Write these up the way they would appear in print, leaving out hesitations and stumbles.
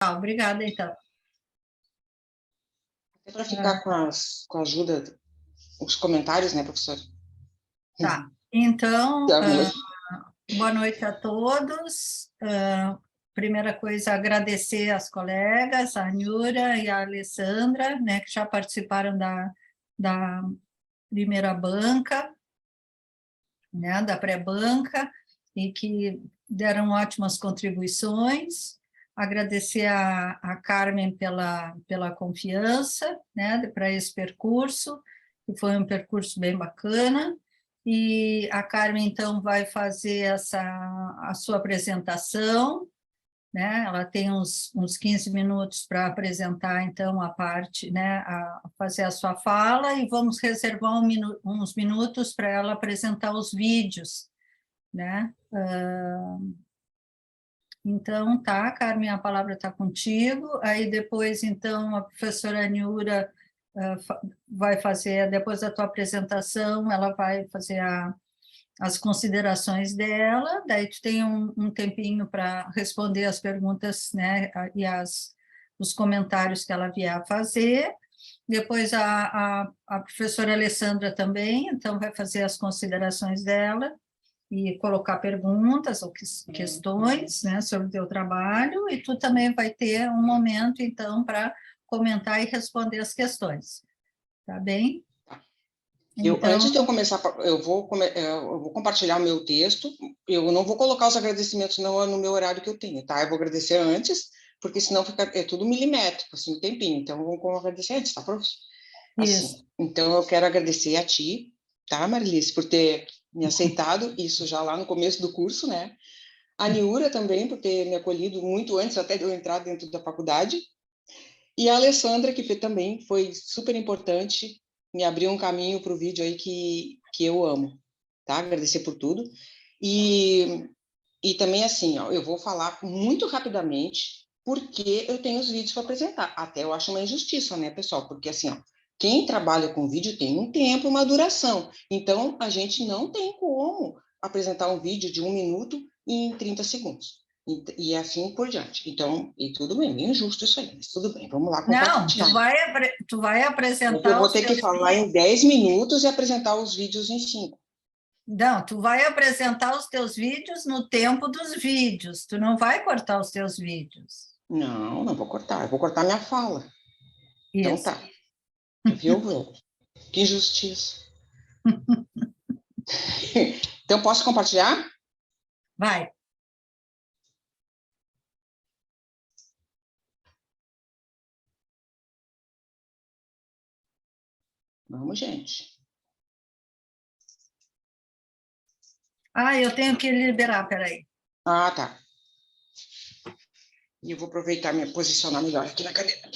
Obrigada, então. É para ficar com a ajuda, os comentários, né, professor? Tá. Então, Boa noite. boa noite a todos. Primeira coisa, agradecer às colegas, a Nura e a Alessandra, né, que já participaram da primeira banca, né, da pré-banca, e que deram ótimas contribuições. Agradecer a Carmen pela confiança, né, para esse percurso, que foi um percurso bem bacana. E a Carmen, então, vai fazer a sua apresentação, né? Ela tem uns 15 minutos para apresentar, então, a parte, né, fazer a sua fala, e vamos reservar uns minutos para ela apresentar os vídeos, né? Então, tá, Carmen, a palavra está contigo. Aí depois, então, a professora Nura vai fazer, depois da tua apresentação, ela vai fazer as considerações dela, daí tu tem um tempinho para responder as perguntas, né, e os comentários que ela vier a fazer. Depois a professora Alessandra também, então, vai fazer as considerações dela e colocar perguntas ou questões, né, sobre o teu trabalho, e tu também vai ter um momento, então, para comentar e responder as questões. Tá bem? Então, Antes de eu começar, eu vou compartilhar o meu texto. Eu não vou colocar os agradecimentos no meu horário que eu tenho, tá? Eu vou agradecer antes, porque senão é tudo milimétrico, assim, um tempinho. Então, eu vou agradecer antes, tá, prof? Assim, isso. então, eu quero agradecer a ti, tá, Marilice, por ter me aceitado, isso já lá no começo do curso, né? A Niura também, por ter me acolhido muito antes até de eu entrar dentro da faculdade. E a Alessandra, que também foi super importante, me abriu um caminho para o vídeo aí que eu amo, tá? Agradecer por tudo. E também, assim, ó, eu vou falar muito rapidamente, porque eu tenho os vídeos para apresentar. Até eu acho uma injustiça, né, pessoal? Porque, assim, ó, quem trabalha com vídeo tem um tempo, uma duração. Então, a gente não tem como apresentar um vídeo de 1 minuto em 30 segundos. E assim por diante. Então, e tudo bem, meio injusto isso aí, mas tudo bem, vamos lá Não, compartilhar. tu vai Porque eu apresentar vou os ter que teus falar vídeos. em 10 minutos e apresentar os vídeos em 5. Não, tu vai apresentar os teus vídeos no tempo dos vídeos, tu não vai cortar os teus vídeos. Não, não vou cortar, eu vou cortar minha fala. Então Isso. tá, viu? Que injustiça. Então, posso compartilhar? Vai. Vamos, gente. Eu tenho que liberar, peraí. Ah, tá. E eu vou aproveitar e me posicionar melhor aqui na cadeira.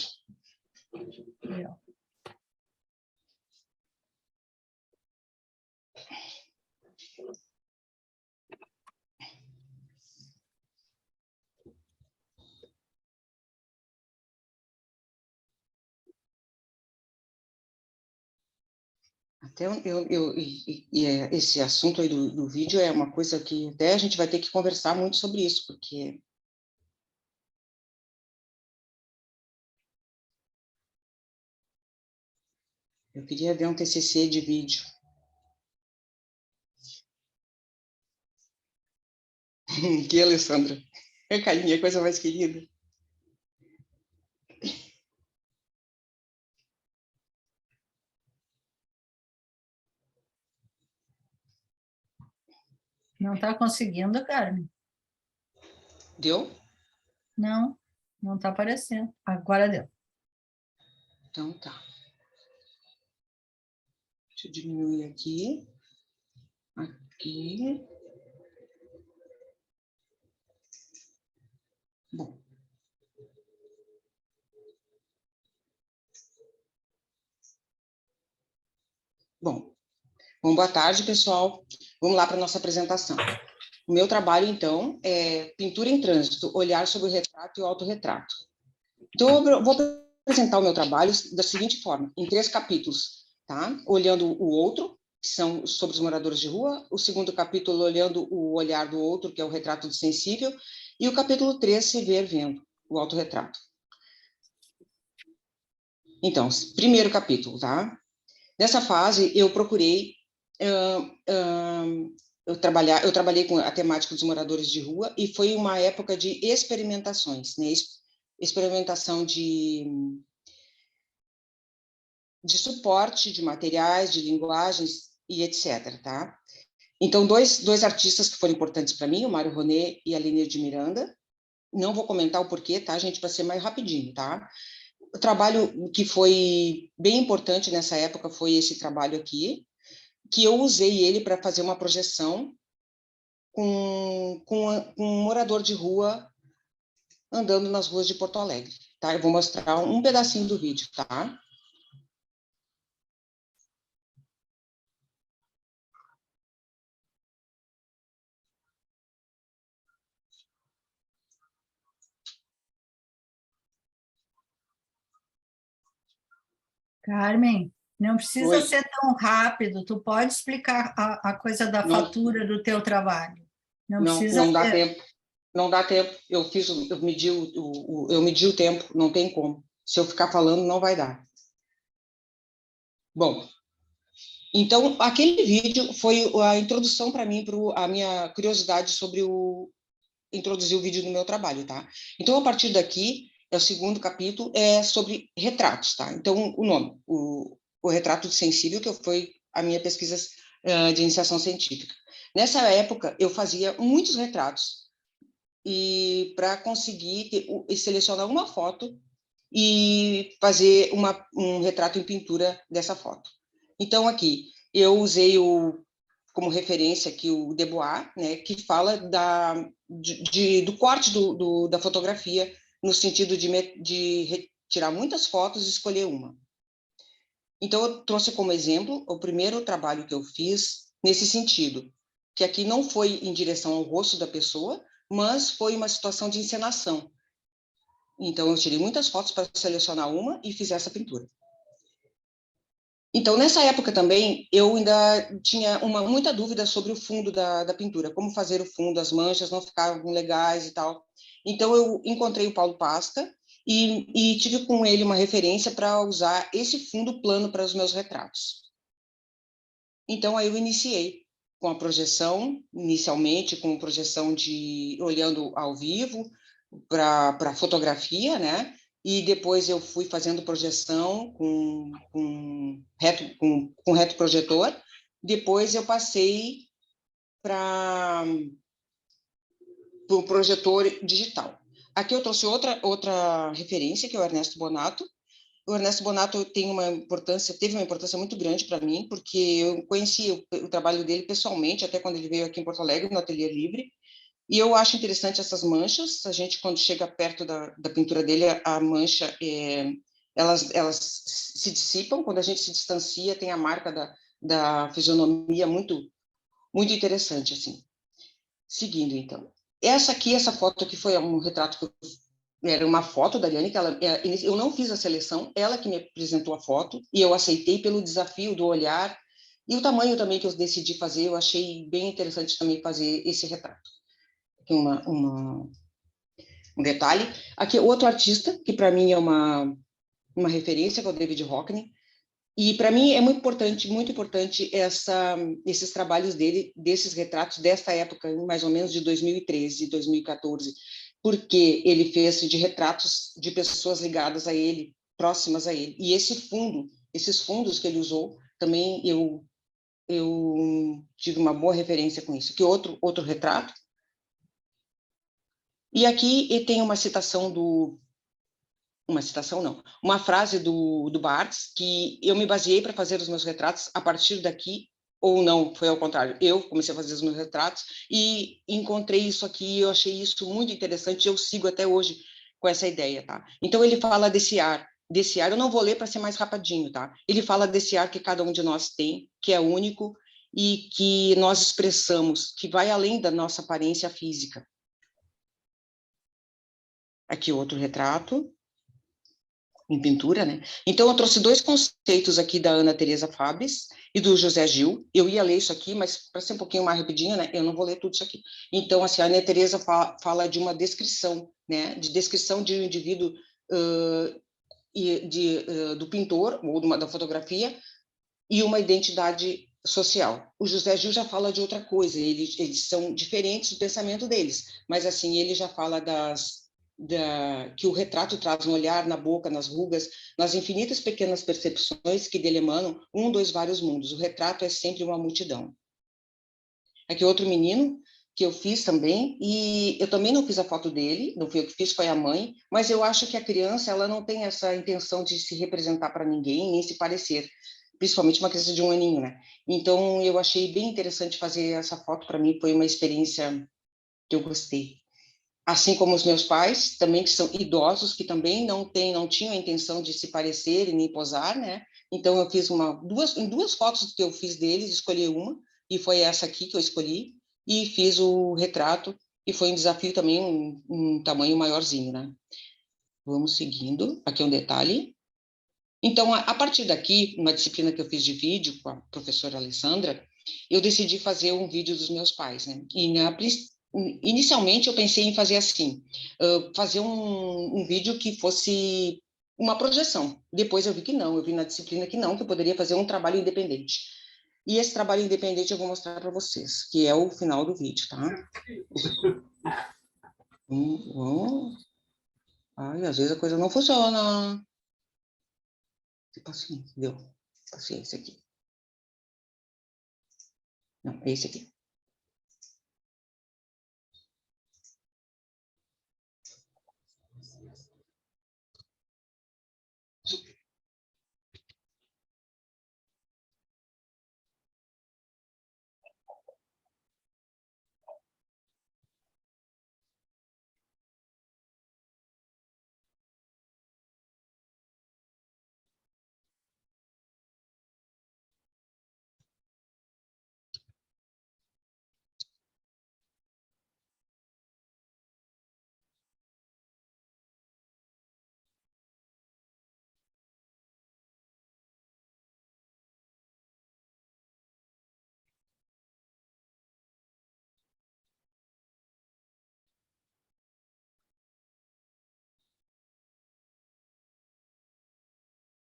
Até esse assunto aí do vídeo é uma coisa que até a gente vai ter que conversar muito sobre isso, porque eu queria ver um TCC de vídeo. Que, Alessandra? Carinha, coisa mais querida. Não está conseguindo, Carmen? Deu? Não, não está aparecendo. Agora deu. Então tá. Deixa eu diminuir aqui. Aqui. Bom. Bom, boa tarde, pessoal. Vamos lá para a nossa apresentação. O meu trabalho, então, é Pintura em Trânsito, Olhar sobre o Retrato e o Autorretrato. Então, eu vou apresentar o meu trabalho da seguinte forma, em 3 capítulos, tá? Olhando o outro, que são sobre os moradores de rua, o segundo capítulo, olhando o olhar do outro, que é o retrato do sensível, e o capítulo 3, Se Ver Vendo. o autorretrato. Então, primeiro capítulo, tá? Nessa fase, eu procurei... eu trabalhei com a temática dos moradores de rua e foi uma época de experimentações, né? Experimentação de suporte, de materiais, de linguagens e etc., tá? Então, dois artistas que foram importantes para mim, o Mário Ronet e a Lenir de Miranda. Não vou comentar o porquê, tá, gente, para ser mais rapidinho, tá? O trabalho que foi bem importante nessa época foi esse trabalho aqui, que eu usei ele para fazer uma projeção com um morador de rua andando nas ruas de Porto Alegre, tá? Eu vou mostrar um pedacinho do vídeo, tá? Carmen, não precisa Oi, ser tão rápido, tu pode explicar a coisa da não, fatura do teu trabalho. Não não, precisa não dá ser. tempo, não dá tempo. Eu medi o tempo, não tem como. Se eu ficar falando, não vai dar. Bom, então, aquele vídeo foi a introdução para mim, a minha curiosidade sobre introduzir o vídeo no meu trabalho, tá? Então, a partir daqui, é o segundo capítulo, é sobre retratos, tá? Então, o nome, o retrato sensível, que foi a minha pesquisa de iniciação científica. Nessa época, eu fazia muitos retratos, e para conseguir selecionar uma foto e fazer um retrato em pintura dessa foto. Então, aqui, eu usei como referência aqui o Debois, né, que fala do corte da fotografia, no sentido de retirar muitas fotos e escolher uma. Então, eu trouxe como exemplo o primeiro trabalho que eu fiz nesse sentido, que aqui não foi em direção ao rosto da pessoa, mas foi uma situação de encenação. Então, eu tirei muitas fotos para selecionar uma e fiz essa pintura. Então, nessa época também, eu ainda tinha muita dúvida sobre o fundo da pintura, como fazer o fundo, as manchas não ficavam legais e tal. Então, eu encontrei o Paulo Pasta e tive com ele uma referência para usar esse fundo plano para os meus retratos. Então, aí eu iniciei com a projeção, inicialmente com projeção olhando ao vivo, para fotografia, né? E depois eu fui fazendo projeção com reto projetor. Depois eu passei para o projetor digital. Aqui eu trouxe outra referência, que é o Ernesto Bonato. O Ernesto Bonato teve uma importância muito grande para mim, porque eu conheci o trabalho dele pessoalmente, até quando ele veio aqui em Porto Alegre, no Ateliê Livre. E eu acho interessante essas manchas. A gente, quando chega perto da pintura dele, a mancha, elas se dissipam. Quando a gente se distancia, tem a marca da fisionomia muito, muito interessante, assim. Seguindo, então. Essa foto aqui foi um retrato que era uma foto da Ariane, eu não fiz a seleção, ela que me apresentou a foto, e eu aceitei pelo desafio do olhar, e o tamanho também que eu decidi fazer, eu achei bem interessante também fazer esse retrato. Aqui um detalhe. Aqui, outro artista, que para mim é uma referência, que é o David Hockney, e para mim é muito importante esses trabalhos dele, desses retratos desta época, mais ou menos de 2013, 2014, porque ele fez de retratos de pessoas ligadas a ele, próximas a ele. E esses fundos que ele usou, também eu tive uma boa referência com isso. Que outro retrato. E aqui tem uma citação uma frase do Barthes, que eu me baseei para fazer os meus retratos a partir daqui, ou não, foi ao contrário. Eu comecei a fazer os meus retratos e encontrei isso aqui, eu achei isso muito interessante, eu sigo até hoje com essa ideia, tá? Então, ele fala desse ar, eu não vou ler para ser mais rapidinho, tá? Ele fala desse ar que cada um de nós tem, que é único e que nós expressamos, que vai além da nossa aparência física. Aqui outro retrato em pintura, né? Então, eu trouxe dois conceitos aqui da Ana Teresa Fabres, e do José Gil. Eu ia ler isso aqui, mas para ser um pouquinho mais rapidinho, né, eu não vou ler tudo isso aqui. Então, assim, a Ana Teresa fala de uma descrição, né, de descrição de um indivíduo do pintor, ou da fotografia, e uma identidade social. O José Gil já fala de outra coisa, eles são diferentes do pensamento deles, mas, assim, ele já fala que o retrato traz no olhar, na boca, nas rugas, nas infinitas pequenas percepções que dele emanam, dois, vários mundos. O retrato é sempre uma multidão. Aqui outro menino que eu fiz também, e eu também não fiz a foto dele, não fui eu que fiz, foi a mãe, mas eu acho que a criança, ela não tem essa intenção de se representar para ninguém, nem se parecer, principalmente uma criança de 1 aninho, né? Então, eu achei bem interessante fazer essa foto, para mim foi uma experiência que eu gostei. Assim como os meus pais, também que são idosos, que também não tinham a intenção de se parecer e nem posar, né? Então, eu fiz em duas fotos que eu fiz deles, escolhi uma, e foi essa aqui que eu escolhi, e fiz o retrato, e foi um desafio também, um tamanho maiorzinho, né? Vamos seguindo, aqui é um detalhe. Então, a partir daqui, uma disciplina que eu fiz de vídeo com a professora Alessandra, eu decidi fazer um vídeo dos meus pais, né? E inicialmente eu pensei em fazer assim, fazer um vídeo que fosse uma projeção. Depois eu vi que não, eu vi na disciplina que não, que eu poderia fazer um trabalho independente. E esse trabalho independente eu vou mostrar para vocês, que é o final do vídeo, tá? Ai, às vezes a coisa não funciona. Paciência, deu. Paciência aqui. Não, é esse aqui.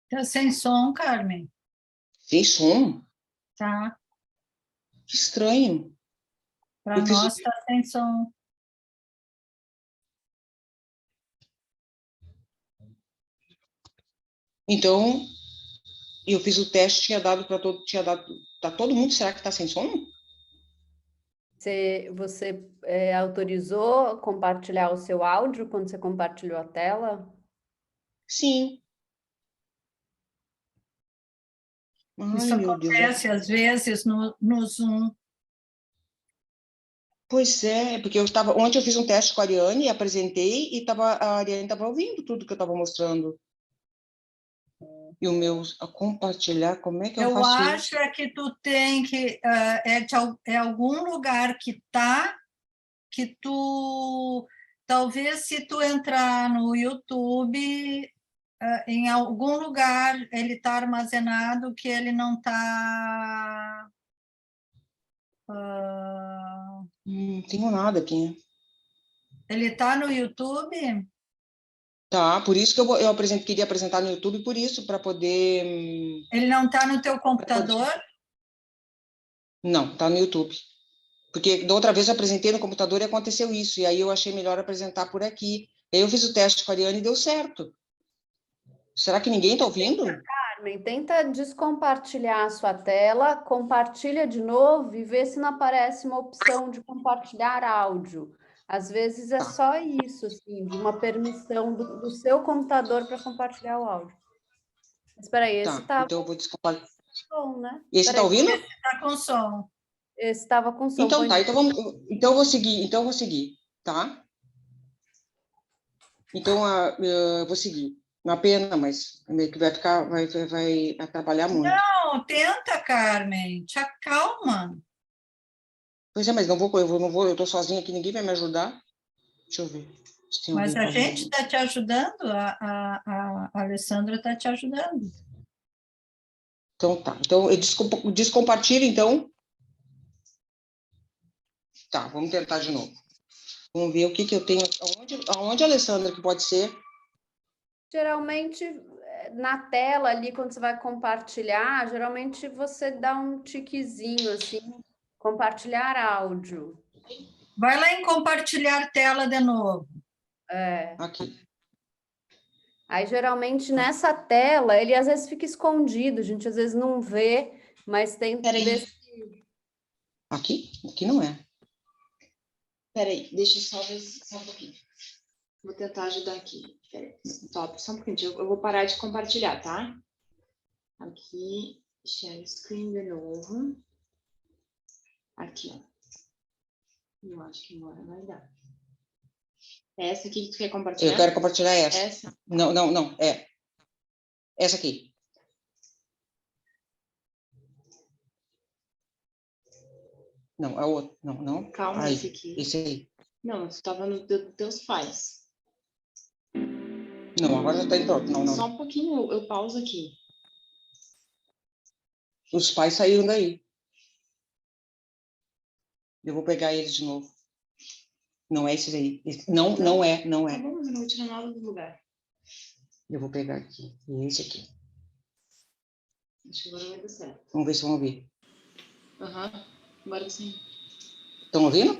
Tá sem som, Carmen? Sem som? Tá. Que estranho. Para Eu fiz... nós tá sem som. Então, eu fiz o teste, tinha dado para todo mundo. Será que está sem som? Você autorizou compartilhar o seu áudio quando você compartilhou a tela? Sim. Ai, Isso meu Deus. acontece às vezes no Zoom. Pois é, porque ontem eu fiz um teste com a Ariane, apresentei, e a Ariane estava ouvindo tudo que eu estava mostrando. E o meu a compartilhar, como é que eu Eu faço acho isso? é que tu tem que é algum lugar que tu talvez se tu entrar no YouTube em algum lugar ele está armazenado que ele não está Não tenho nada aqui. ele está no YouTube. Tá, por isso que queria apresentar no YouTube, por isso, para poder... Ele não está no teu computador? Não, tá no YouTube. Porque da outra vez eu apresentei no computador e aconteceu isso, e aí eu achei melhor apresentar por aqui. Aí eu fiz o teste com a Ariane e deu certo. Será que ninguém está ouvindo? Carmen, tenta descompartilhar a sua tela, compartilha de novo e vê se não aparece uma opção de compartilhar áudio. Às vezes é Tá, só isso, assim, de uma permissão do seu computador para compartilhar o áudio. Mas espera aí, esse tá. estava Então eu vou com descompartilhar. som, né? Esse Espera está aí, ouvindo? Está com som. esse estava com som. Então Põe tá, de... então eu vou seguir, tá? Então eu vou seguir. Uma pena, mas meio que vai atrapalhar muito. Não, tenta, Carmen, te acalma. Pois é, mas eu não vou, eu tô sozinha aqui, ninguém vai me ajudar. Deixa eu ver se tem Mas alguém a para gente me... está te ajudando, a Alessandra está te ajudando. Então tá. Então eu descompartilho, então. Tá, vamos tentar de novo. Vamos ver o que eu tenho. Aonde, Alessandra, que pode ser? Geralmente, na tela ali, quando você vai compartilhar, geralmente você dá um tiquezinho assim, compartilhar áudio. Vai lá em compartilhar tela de novo. Aqui. Aí, geralmente, nessa tela, ele às vezes fica escondido, a gente às vezes não vê, mas tem que ver. Aqui? Aqui não é. Peraí, deixa eu só ver só um pouquinho. Vou tentar ajudar aqui. Peraí, top, só um pouquinho. Eu vou parar de compartilhar, tá? Aqui, share screen de novo. Aqui, ó. Eu acho que agora vai dar. Essa aqui que tu quer compartilhar? Eu quero compartilhar essa. Essa? Não. É. Essa aqui. Não, a outra. Não. Calma, Aí, esse aqui. esse aí. Não, você estava no dos teus pais. Não, agora já está pronto. Não. Só um pouquinho, eu pauso aqui. Os pais saíram daí. Eu vou pegar eles de novo. Não é esse aí. Não é. Tá bom, mas eu não vou tirar nada do lugar. Eu vou pegar aqui. E esse aqui. Acho que agora vai dar certo. Vamos ver se vão ouvir. Aham, agora sim. Estão ouvindo?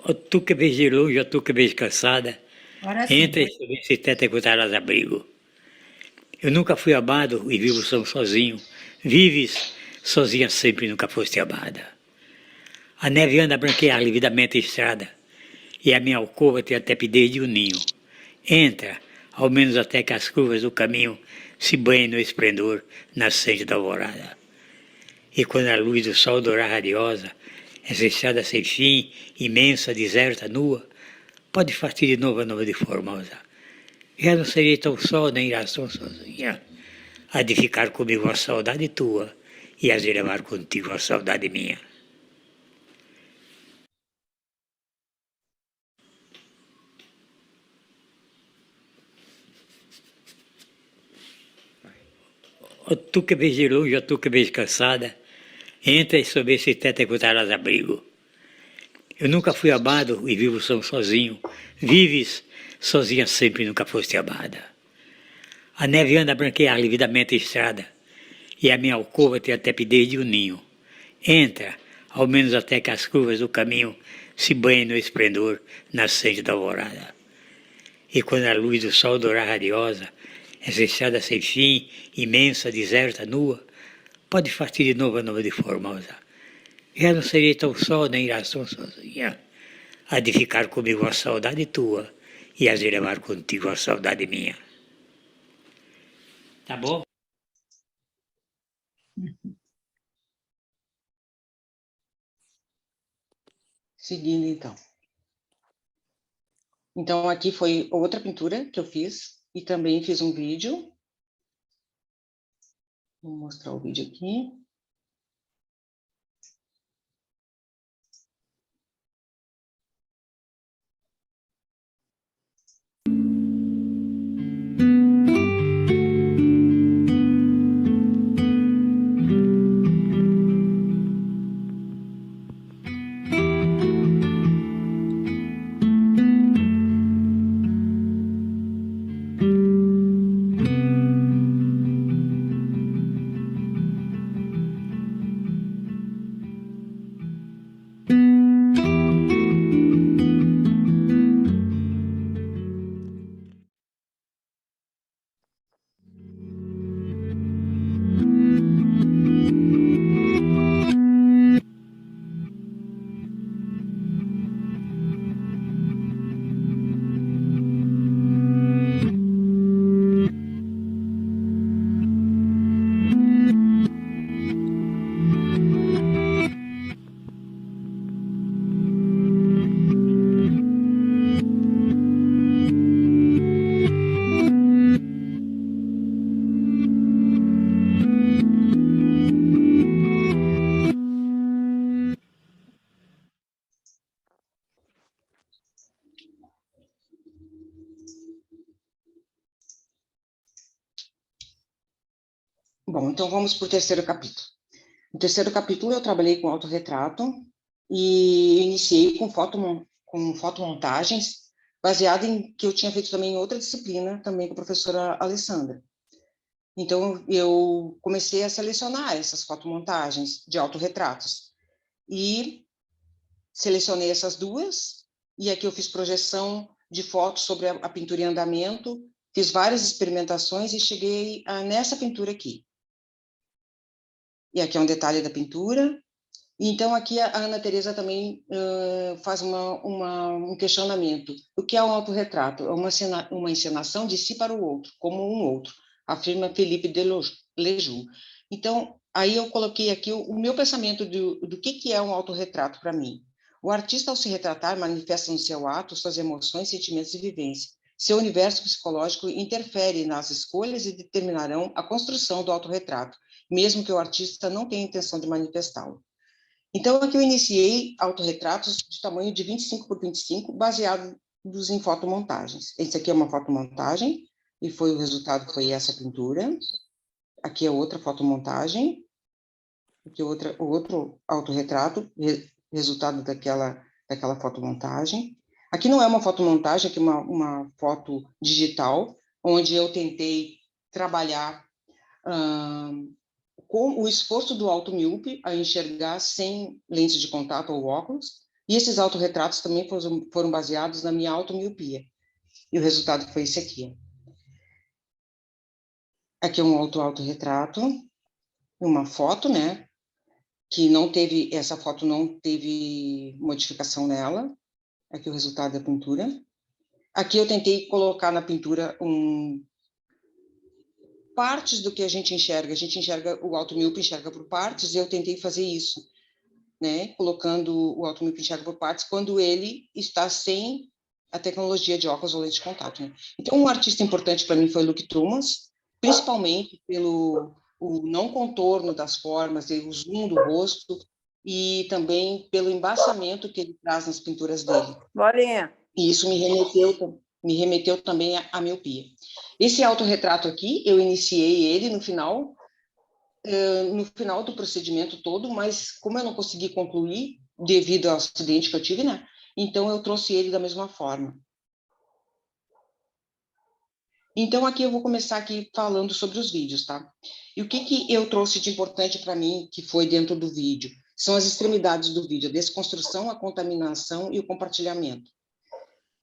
Ó, tu que vês de longe, ó, tu que vês cansada, Agora sim. entra e sobre esse teto encontrarás abrigo. Eu nunca fui amado e vivo só sozinho. Vives sozinha sempre, nunca foste amada. A neve anda a branquear lividamente a estrada, e a minha alcova tem a tepidez de um ninho. Entra, ao menos até que as curvas do caminho se banhem no esplendor nascente da alvorada. E quando a luz do sol dourar radiosa, essa estrada sem fim, imensa, deserta, nua, pode partir de novo a nova de Formosa. Já não serei tão só, nem irás tão sozinha. Há de ficar comigo a saudade tua, e hás de levar contigo a saudade minha. Ó, tu que vês de longe, ó, tu que vês cansada, entra e sob esse teto encontrarás abrigo. Eu nunca fui amado e vivo só sozinho. Vives sozinha sempre, nunca foste amada. A neve anda a branquear lividamente a estrada, e a minha alcova tem a tepidez de um ninho. Entra, ao menos até que as curvas do caminho se banhem no esplendor nascente da alvorada. E quando a luz do sol dourar radiosa, essa estrada sem fim, imensa, deserta, nua, pode partir de novo a nova de Formosa. Já não serei tão só, nem irás tão sozinha. Há de ficar comigo a saudade tua, e hás de levar contigo a saudade minha. Tá bom? Seguindo, então. Então, aqui foi outra pintura que eu fiz. E também fiz um vídeo. Vou mostrar o vídeo aqui. Bom, então vamos para o terceiro capítulo. No terceiro capítulo eu trabalhei com autorretrato e iniciei com fotomontagens, baseado em que eu tinha feito também em outra disciplina, também com a professora Alessandra. Então, eu comecei a selecionar essas fotomontagens de autorretratos. E selecionei essas duas, e aqui eu fiz projeção de fotos sobre a pintura em andamento, fiz várias experimentações e cheguei nessa pintura aqui. E aqui é um detalhe da pintura. E então, aqui a Ana Teresa também faz um questionamento. O que é um autorretrato? É uma encenação de si para o outro, como um outro, afirma Felipe Lejoux. Então, aí eu coloquei aqui o meu pensamento do que é um autorretrato para mim. O artista, ao se retratar, manifesta no seu ato suas emoções, sentimentos e vivências. Seu universo psicológico interfere nas escolhas e determinarão a construção do autorretrato, mesmo que o artista não tenha intenção de manifestá-lo. Então, aqui eu iniciei autorretratos de tamanho de 25 por 25, baseados em fotomontagens. Esse aqui é uma fotomontagem, e o resultado foi essa pintura. Aqui é outra fotomontagem, aqui o outro autorretrato, resultado daquela fotomontagem. Aqui não é uma fotomontagem, aqui é uma foto digital, onde eu tentei trabalhar com o esforço do automíope a enxergar sem lentes de contato ou óculos, e esses autorretratos também foram baseados na minha automiopia. E o resultado foi esse aqui. Aqui é um outro autorretrato, uma foto, né? Essa foto não teve modificação nela. Aqui o resultado da pintura. Aqui eu tentei colocar na pintura partes do que a gente enxerga, o automíope enxerga por partes, e eu tentei fazer isso, né? Colocando o automíope enxerga por partes quando ele está sem a tecnologia de óculos ou lente de contato, né? Então, um artista importante para mim foi o Luc Thomas, principalmente pelo o não contorno das formas, o zoom do rosto, e também pelo embaçamento que ele traz nas pinturas dele. Bolinha. E isso me remeteu também à miopia. Esse autorretrato aqui, eu iniciei ele no final do procedimento todo, mas como eu não consegui concluir, devido ao acidente que eu tive, né? Então, eu trouxe ele da mesma forma. Então, aqui eu vou começar aqui falando sobre os vídeos, tá? E o que eu trouxe de importante para mim, que foi dentro do vídeo? São as extremidades do vídeo, a desconstrução, a contaminação e o compartilhamento.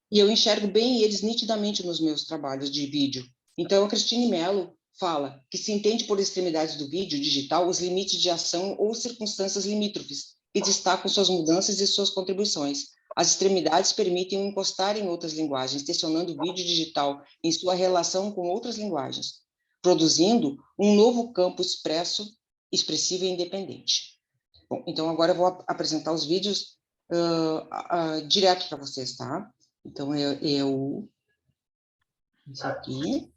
E eu enxergo bem eles nitidamente nos meus trabalhos de vídeo. Então, a Cristine Mello fala que se entende por extremidades do vídeo digital os limites de ação ou circunstâncias limítrofes, que destacam suas mudanças e suas contribuições. As extremidades permitem o encostar em outras linguagens, tensionando o vídeo digital em sua relação com outras linguagens, produzindo um novo campo expressivo e independente. Bom, então agora eu vou apresentar os vídeos direto para vocês, tá? Então, esse aqui.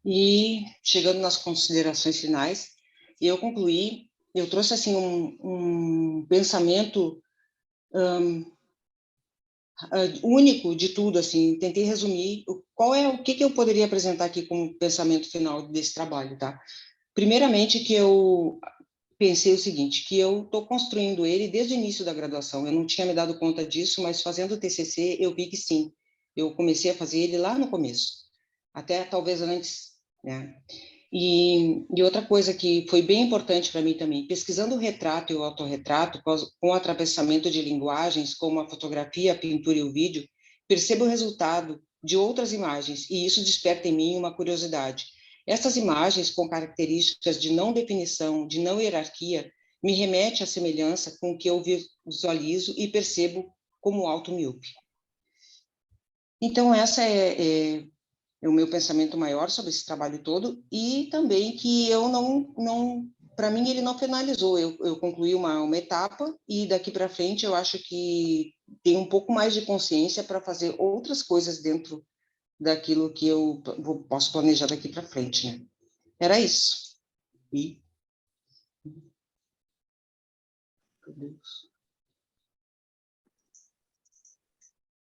E chegando nas considerações finais, eu concluí, eu trouxe assim um pensamento único de tudo, assim, tentei resumir o que eu poderia apresentar aqui como pensamento final desse trabalho, tá? Primeiramente, que eu pensei o seguinte, que eu estou construindo ele desde o início da graduação, eu não tinha me dado conta disso, mas fazendo o TCC eu vi que sim, eu comecei a fazer ele lá no começo, até talvez antes, né? E outra coisa que foi bem importante para mim também, pesquisando o retrato e o autorretrato, com o atravessamento de linguagens, como a fotografia, a pintura e o vídeo, percebo o resultado de outras imagens, e isso desperta em mim uma curiosidade. Essas imagens, com características de não definição, de não hierarquia, me remete à semelhança com o que eu visualizo e percebo como auto-míope. Então, essa é o meu pensamento maior sobre esse trabalho todo, e também que eu não para mim ele não finalizou, eu concluí uma etapa, e daqui para frente eu acho que tem um pouco mais de consciência para fazer outras coisas dentro daquilo que eu posso planejar daqui para frente, né? Era isso. E... Meu Deus.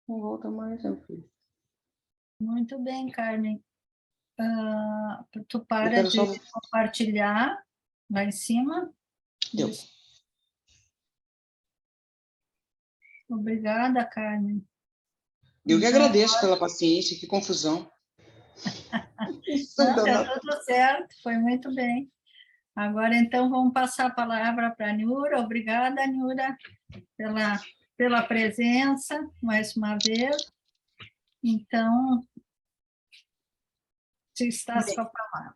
Não volta mais, meu filho. Muito bem, Carmen. Tu para de só... compartilhar lá em cima. Deu. Isso. Obrigada, Carmen. Eu que agradeço pela paciência, que confusão. Não, deu tudo certo, foi muito bem. Agora, então, vamos passar a palavra para a Nura. Obrigada, Nura, pela presença, mais uma vez. Então, se estás com a palavra.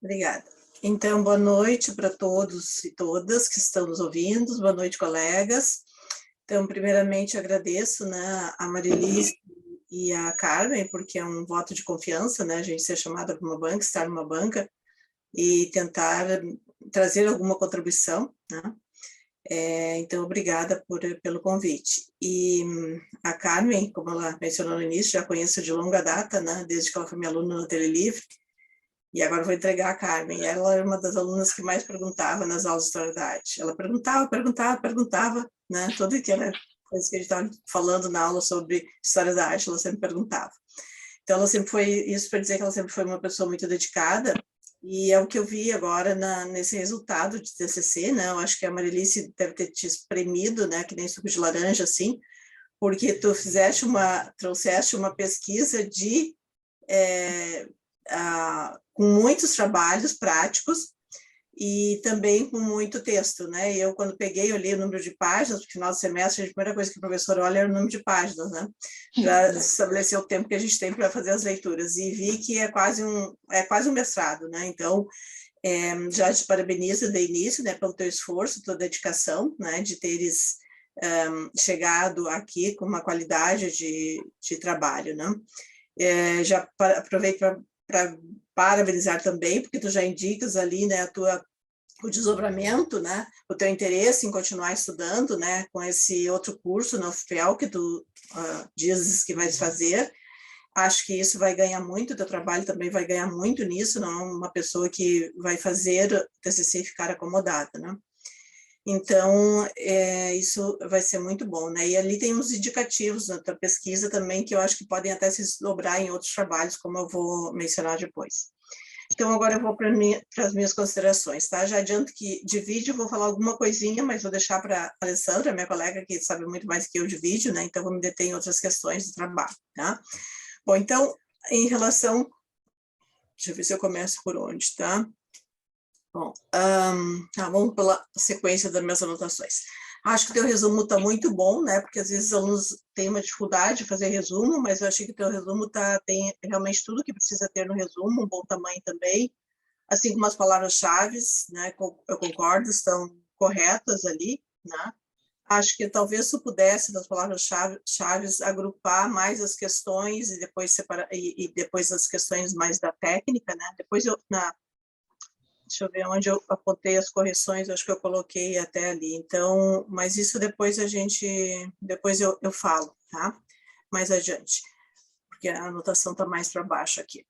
Obrigada. Então, boa noite para todos e todas que estão nos ouvindo. Boa noite, colegas. Então, primeiramente, agradeço, né, a Marilice e a Carmen, porque é um voto de confiança, né, a gente ser chamada para uma banca, estar numa banca e tentar trazer alguma contribuição, né? Então, obrigada pelo convite. E a Carmen, como ela mencionou no início, já conheço de longa data, né, desde que ela foi minha aluna no Telelivre, e agora vou entregar a Carmen. Ela era uma das alunas que mais perguntava nas aulas de História da Arte. Ela perguntava, né, toda aquela coisa que a gente estava falando na aula sobre História da Arte, ela sempre perguntava. Então, ela sempre foi, isso para dizer que ela sempre foi uma pessoa muito dedicada, e é o que eu vi agora nesse resultado de TCC, né? Eu acho que a Marilice deve ter te espremido, né? Que nem suco de laranja, assim, porque tu trouxeste uma pesquisa com muitos trabalhos práticos, e também com muito texto, né? Eu, quando peguei, olhei o número de páginas, porque no final do semestre, a primeira coisa que o professor olha é o número de páginas, né? Para estabelecer o tempo que a gente tem para fazer as leituras, e vi que é quase um mestrado, né? Então, já te parabenizo de início, né, pelo teu esforço, tua dedicação, né, de teres chegado aqui com uma qualidade de trabalho, né? Já aproveito para parabenizar também, porque tu já indicas ali, né, o desdobramento, né, o teu interesse em continuar estudando, né, com esse outro curso no UFPEL que tu dizes que vais fazer. Acho que isso vai ganhar muito, o teu trabalho também vai ganhar muito nisso, não é uma pessoa que vai fazer o TCC e ficar acomodada, né? Então, isso vai ser muito bom, né? E ali tem uns indicativos na tua pesquisa também, que eu acho que podem até se desdobrar em outros trabalhos, como eu vou mencionar depois. Então, agora eu vou para as minhas considerações, tá? Já adianto que de vídeo eu vou falar alguma coisinha, mas vou deixar para a Alessandra, minha colega, que sabe muito mais que eu de vídeo, né? Então, vou me deter em outras questões do trabalho, tá? Bom, então, em relação... Deixa eu ver se eu começo por onde, tá? Bom, vamos pela sequência das minhas anotações. Acho que o teu resumo está muito bom, né? Porque às vezes os alunos têm uma dificuldade de fazer resumo, mas eu achei que o teu resumo tem realmente tudo que precisa ter no resumo, um bom tamanho também, assim como as palavras-chave, né? Eu concordo, estão corretas ali, né? Acho que talvez tu pudesse, das palavras-chave, agrupar mais as questões e depois separar, e depois as questões mais da técnica, né? Depois deixa eu ver onde eu apontei as correções, acho que eu coloquei até ali. Então, mas isso depois depois eu falo, tá? Mais adiante, porque a anotação está mais para baixo aqui.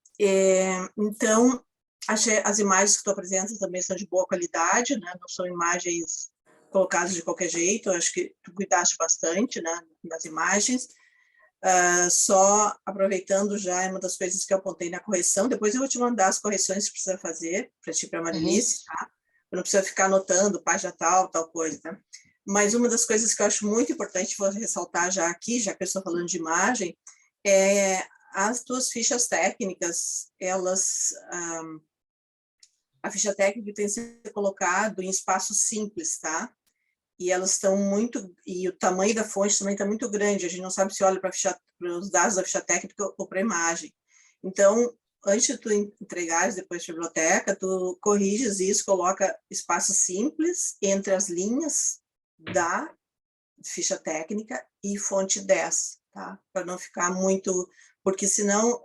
Então, achei as imagens que tu apresentas também são de boa qualidade, né? Não são imagens colocadas de qualquer jeito, acho que tu cuidaste bastante, né, das imagens. Só aproveitando já, uma das coisas que eu apontei na correção, depois eu vou te mandar as correções que precisa fazer, para ti, para a Marilice, tá? Não precisa ficar anotando página tal coisa, tá? Mas uma das coisas que eu acho muito importante, vou ressaltar já aqui, já que eu estou falando de imagem, as tuas fichas técnicas, a ficha técnica tem que ser colocado em espaço simples, tá? E elas estão e o tamanho da fonte também está muito grande, a gente não sabe se olha para os dados da ficha técnica ou para a imagem. Então, antes de tu entregares depois para a biblioteca, tu corriges isso, coloca espaço simples entre as linhas da ficha técnica e fonte 10, tá? Para não ficar muito... Porque senão,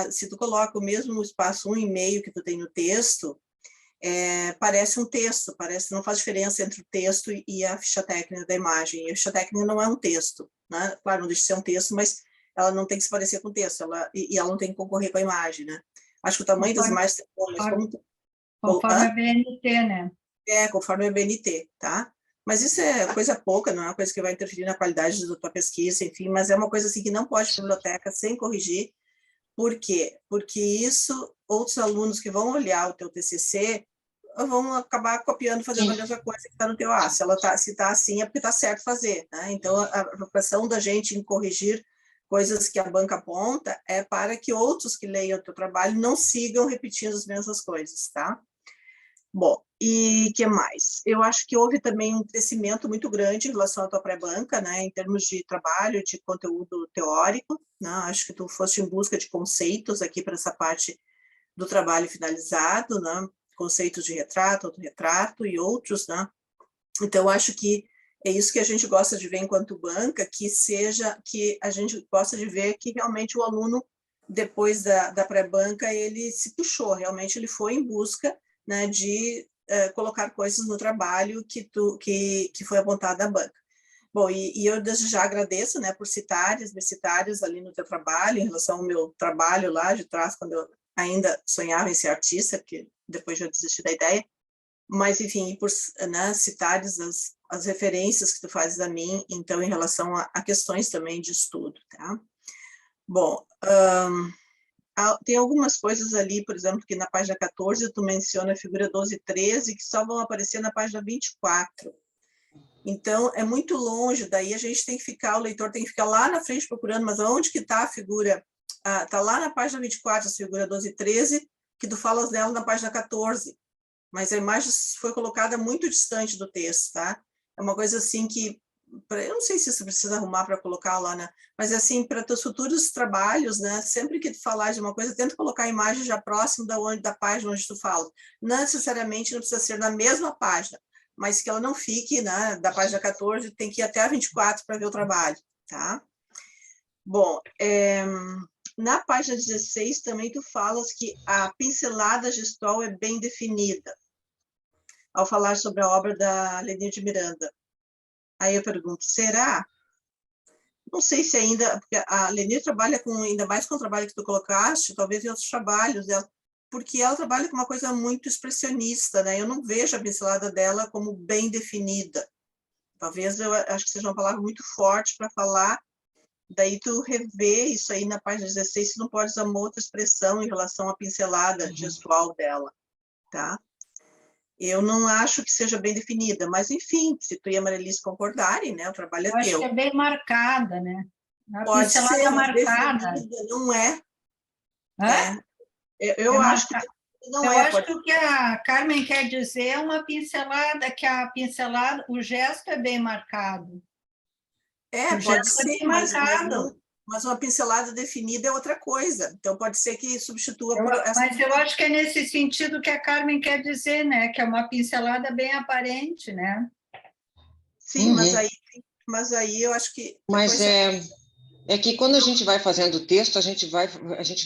se tu coloca o mesmo espaço 1,5 que tu tem no texto, parece um texto, não faz diferença entre o texto e a ficha técnica da imagem. E a ficha técnica não é um texto, né? Claro, não deixa de ser um texto, mas ela não tem que se parecer com o texto, e ela não tem que concorrer com a imagem, né? Acho que o tamanho das imagens é bom, mas conforme a BNT, né? Conforme a BNT, tá? Mas isso é coisa pouca, não é uma coisa que vai interferir na qualidade da tua pesquisa, enfim, mas é uma coisa assim que não pode ir para a biblioteca sem corrigir. Por quê? Porque isso, outros alunos que vão olhar o teu TCC vão acabar copiando, fazendo a mesma coisa que está no teu se está assim é porque está certo fazer, né? Então, a preocupação da gente em corrigir coisas que a banca aponta é para que outros que leiam o teu trabalho não sigam repetindo as mesmas coisas, tá? Bom, e o que mais? Eu acho que houve também um crescimento muito grande em relação à tua pré-banca, né, em termos de trabalho, de conteúdo teórico, né? Acho que tu foste em busca de conceitos aqui para essa parte do trabalho finalizado, né? Conceitos de retrato, autorretrato e outros, né? Então, acho que é isso que a gente gosta de ver enquanto banca, que a gente gosta de ver que realmente o aluno, depois da pré-banca, ele se puxou, realmente ele foi em busca, né, de colocar coisas no trabalho que foi apontado da banca. Bom, e eu desde já agradeço, né, por me citares ali no teu trabalho, em relação ao meu trabalho lá de trás, quando eu ainda sonhava em ser artista, porque depois eu desisti da ideia, mas, enfim, e por, né, citares as referências que tu fazes a mim, então, em relação a questões também de estudo, tá? Bom, tem algumas coisas ali, por exemplo, que na página 14 tu menciona a figura 12 e 13, que só vão aparecer na página 24. Então, é muito longe, daí o leitor tem que ficar lá na frente procurando, mas onde que está a figura? Está lá na página 24, a figura 12 e 13, que tu falas dela na página 14. mas a imagem foi colocada muito distante do texto, tá? É uma coisa assim que, eu não sei se você precisa arrumar para colocar lá, né? Mas assim, para teus futuros trabalhos, né? Sempre que tu falar de uma coisa, tenta colocar a imagem já próximo da página onde tu fala. Não necessariamente não precisa ser na mesma página, mas que ela não fique, né? Da página 14, tem que ir até a 24 para ver o trabalho, tá? Bom, na página 16 também tu falas que a pincelada gestual é bem definida, ao falar sobre a obra da Lenir de Miranda. Aí eu pergunto, será? Não sei se ainda, porque a Lenir trabalha com, ainda mais com o trabalho que tu colocaste, talvez em outros trabalhos dela, porque ela trabalha com uma coisa muito expressionista, né? Eu não vejo a pincelada dela como bem definida. Talvez eu acho que seja uma palavra muito forte para falar, daí tu revê isso aí na página 16, se não pode usar uma outra expressão em relação à pincelada gestual dela, tá? Eu não acho que seja bem definida, mas, enfim, se tu e a Marilice concordarem, né, o trabalho é Eu acho teu. que é bem marcada, né? A Pode pincelada ser, mas marcada. definida não é. Hã? Eu acho que não Eu é. acho que o que a Carmen quer dizer é uma pincelada, que a pincelada, o gesto é bem marcado. O Pode gesto é ser, bem mas marcado. uma pincelada definida é outra coisa. Então, pode ser que substitua por essa... Mas eu acho que é nesse sentido que a Carmen quer dizer, né? Que é uma pincelada bem aparente, né? Sim, mas aí eu acho que... Mas é que quando a gente vai fazendo o texto, a gente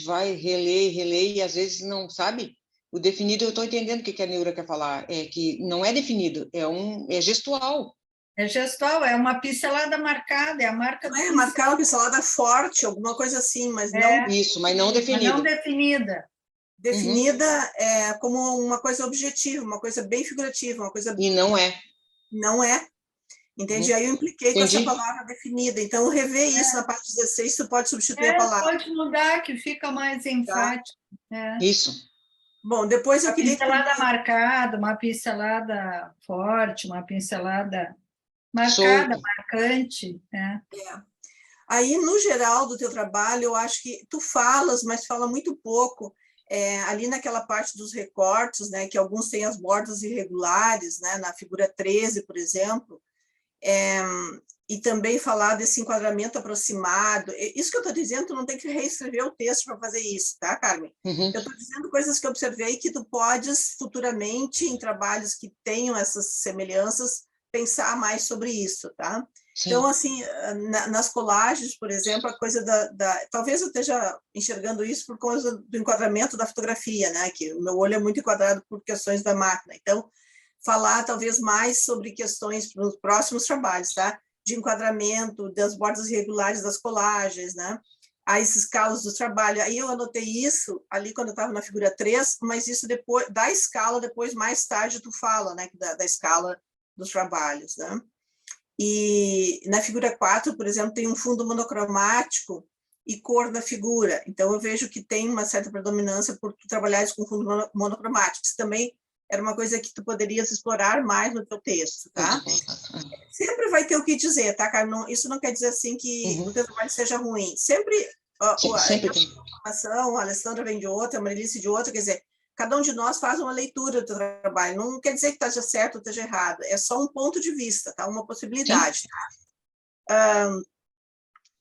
vai reler, e às vezes não sabe. O definido, eu estou entendendo o que a Neura quer falar, é que não é definido, é gestual. É gestual, é uma pincelada marcada, é a marca do pincel. Marcar uma pincelada forte, alguma coisa assim, mas não... Isso, mas não Mas definida. não definida. Definida como uma coisa objetiva, uma coisa bem figurativa, uma coisa... E não é. Não é. Entende? Aí eu impliquei com essa palavra definida. Então, rever isso na parte 16, tu pode substituir a palavra. Pode mudar, que fica mais enfático. Tá? Isso. Bom, depois eu queria... Uma pincelada marcada, uma pincelada forte, uma pincelada marcada, Solto. marcante. Aí, no geral do teu trabalho, eu acho que tu falas, mas fala muito pouco, ali naquela parte dos recortes, né, que alguns têm as bordas irregulares, né, na figura 13, por exemplo, e também falar desse enquadramento aproximado. Isso que eu estou dizendo, tu não tem que reescrever o texto para fazer isso, tá, Carmen? Eu estou dizendo coisas que eu observei que tu podes futuramente, em trabalhos que tenham essas semelhanças, pensar mais sobre isso, tá? Sim. Então, assim, nas colagens, por exemplo, a coisa talvez eu esteja enxergando isso por causa do enquadramento da fotografia, né? Que o meu olho é muito enquadrado por questões da máquina. Então, falar talvez mais sobre questões para os próximos trabalhos, tá? De enquadramento, das bordas irregulares das colagens, né? As escalas do trabalho. Aí eu anotei isso ali quando eu estava na figura 3, mas isso depois, da escala, depois, mais tarde, tu fala, né? Da escala dos trabalhos, né? E na figura 4, por exemplo, tem um fundo monocromático e cor na figura. Então, eu vejo que tem uma certa predominância por tu trabalhares com fundo monocromático. Isso também era uma coisa que tu poderias explorar mais no teu texto, tá? Sempre vai ter o que dizer, tá, cara? Isso não quer dizer, assim, que o teu trabalho seja ruim. Sempre tem informação, a Alessandra vem de outra, a Marilice de outra, quer dizer, cada um de nós faz uma leitura do teu trabalho. Não quer dizer que esteja certo ou esteja errado. É só um ponto de vista, tá? Uma possibilidade.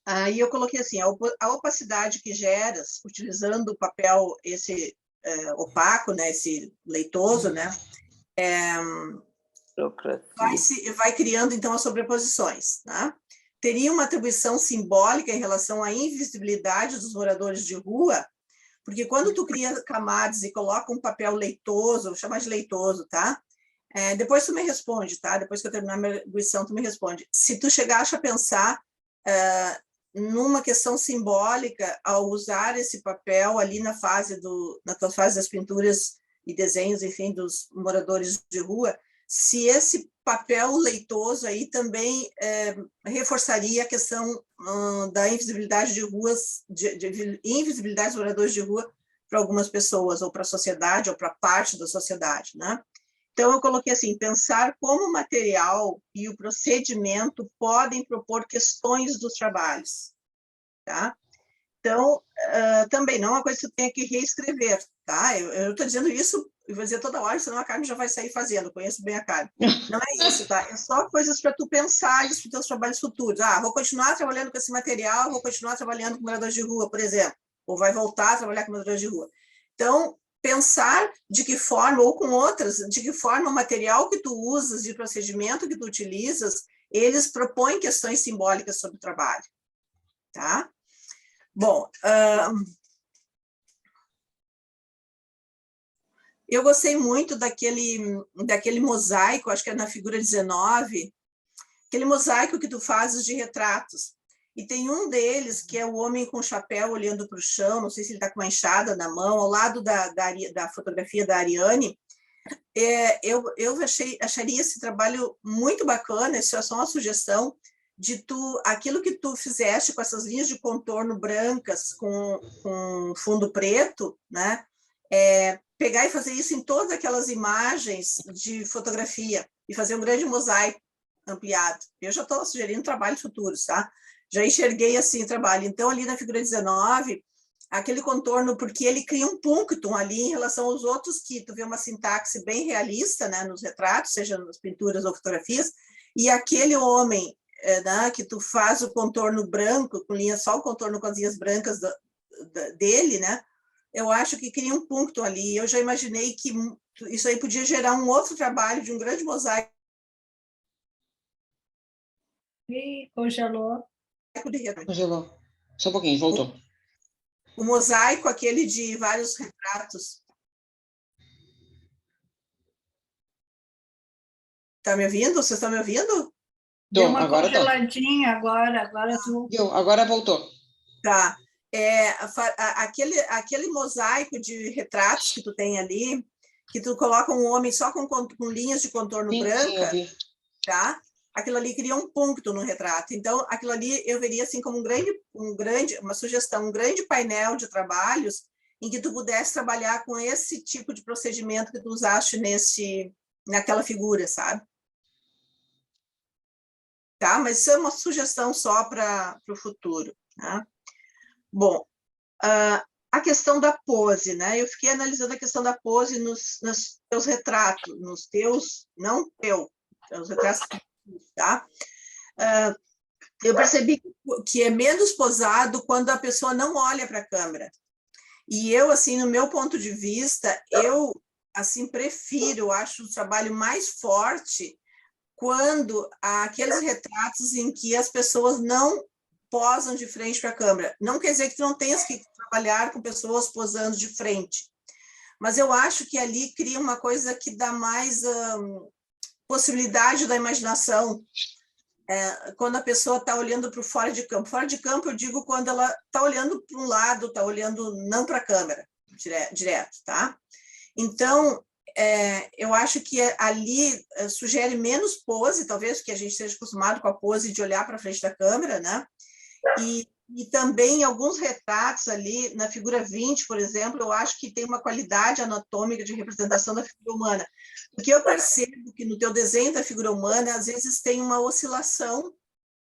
Aí eu coloquei assim, a opacidade que geras, utilizando o papel esse opaco, né, esse leitoso, né, vai criando, então, as sobreposições. Né? Teria uma atribuição simbólica em relação à invisibilidade dos moradores de rua, porque quando tu cria camadas e coloca um papel leitoso, vou chamar de leitoso, tá? Depois tu me responde, tá? Depois que eu terminar a minha atribuição, tu me responde. Se tu chegaste a pensar numa questão simbólica ao usar esse papel ali na tua fase das pinturas e desenhos, enfim, dos moradores de rua, se esse papel leitoso aí também reforçaria a questão da invisibilidade de ruas, de invisibilidade dos moradores de rua para algumas pessoas, ou para a sociedade, ou para parte da sociedade, né? Então, eu coloquei assim, pensar como o material e o procedimento podem propor questões dos trabalhos, tá? Então, também não é uma coisa que tu tenha que reescrever, tá? Eu estou dizendo isso, e vou dizer toda hora, senão a Carmen já vai sair fazendo, conheço bem a Carmen. Não é isso, tá? É só coisas para tu pensar nos teus trabalhos futuros. Vou continuar trabalhando com esse material, vou continuar trabalhando com moradores de rua, por exemplo, ou vai voltar a trabalhar com moradores de rua. Então, pensar de que forma, ou com outras, de que forma o material que tu usas, de procedimento que tu utilizas, eles propõem questões simbólicas sobre o trabalho, tá? Bom, eu gostei muito daquele mosaico, acho que é na figura 19, aquele mosaico que tu fazes de retratos. E tem um deles, que é o homem com o chapéu olhando para o chão, não sei se ele está com uma enxada na mão, ao lado da fotografia da Ariane. Eu acharia esse trabalho muito bacana, isso é só uma sugestão, de aquilo que tu fizeste com essas linhas de contorno brancas, com fundo preto, né? Pegar e fazer isso em todas aquelas imagens de fotografia e fazer um grande mosaico ampliado. Eu já estou sugerindo trabalhos futuros, tá? Já enxerguei assim o trabalho. Então, ali na figura 19, aquele contorno, porque ele cria um punctum ali em relação aos outros, que tu vê uma sintaxe bem realista, né, nos retratos, seja nas pinturas ou fotografias, e aquele homem, né, que tu faz o contorno branco, com linha, só o contorno com as linhas brancas dele, né? Eu acho que cria um ponto ali. Eu já imaginei que isso aí podia gerar um outro trabalho de um grande mosaico. E congelou. Congelou. Só um pouquinho, voltou. O mosaico, aquele de vários retratos. Tá me ouvindo? Vocês estão me ouvindo? Deu uma agora congeladinha, agora agora voltou. Tá. Aquele mosaico de retratos que tu tem ali, que tu coloca um homem só com linhas de contorno branca, tá? Aquilo ali cria um ponto no retrato. Então, aquilo ali eu veria assim como uma sugestão, um grande painel de trabalhos em que tu pudesse trabalhar com esse tipo de procedimento que tu usaste naquela figura, sabe? Tá? Mas isso é uma sugestão só para o futuro, tá? Bom, a questão da pose, né? Eu fiquei analisando a questão da pose nos teus retratos, nos teus, não teu, os retratos, tá? Eu percebi que é menos posado quando a pessoa não olha para a câmera. E eu, assim, no meu ponto de vista, eu, assim, prefiro, acho o trabalho mais forte quando há aqueles retratos em que as pessoas não posam de frente para a câmera. Não quer dizer que tu não tenhas que trabalhar com pessoas posando de frente, mas eu acho que ali cria uma coisa que dá mais possibilidade da imaginação. Quando a pessoa está olhando para o fora de campo. Fora de campo, eu digo quando ela está olhando para um lado, está olhando não para a câmera, direto, tá? Então, eu acho que ali sugere menos pose, talvez, porque a gente esteja acostumado com a pose de olhar para frente da câmera, né? E também alguns retratos ali, na figura 20, por exemplo, eu acho que tem uma qualidade anatômica de representação da figura humana. Porque eu percebo que no teu desenho da figura humana, às vezes tem uma oscilação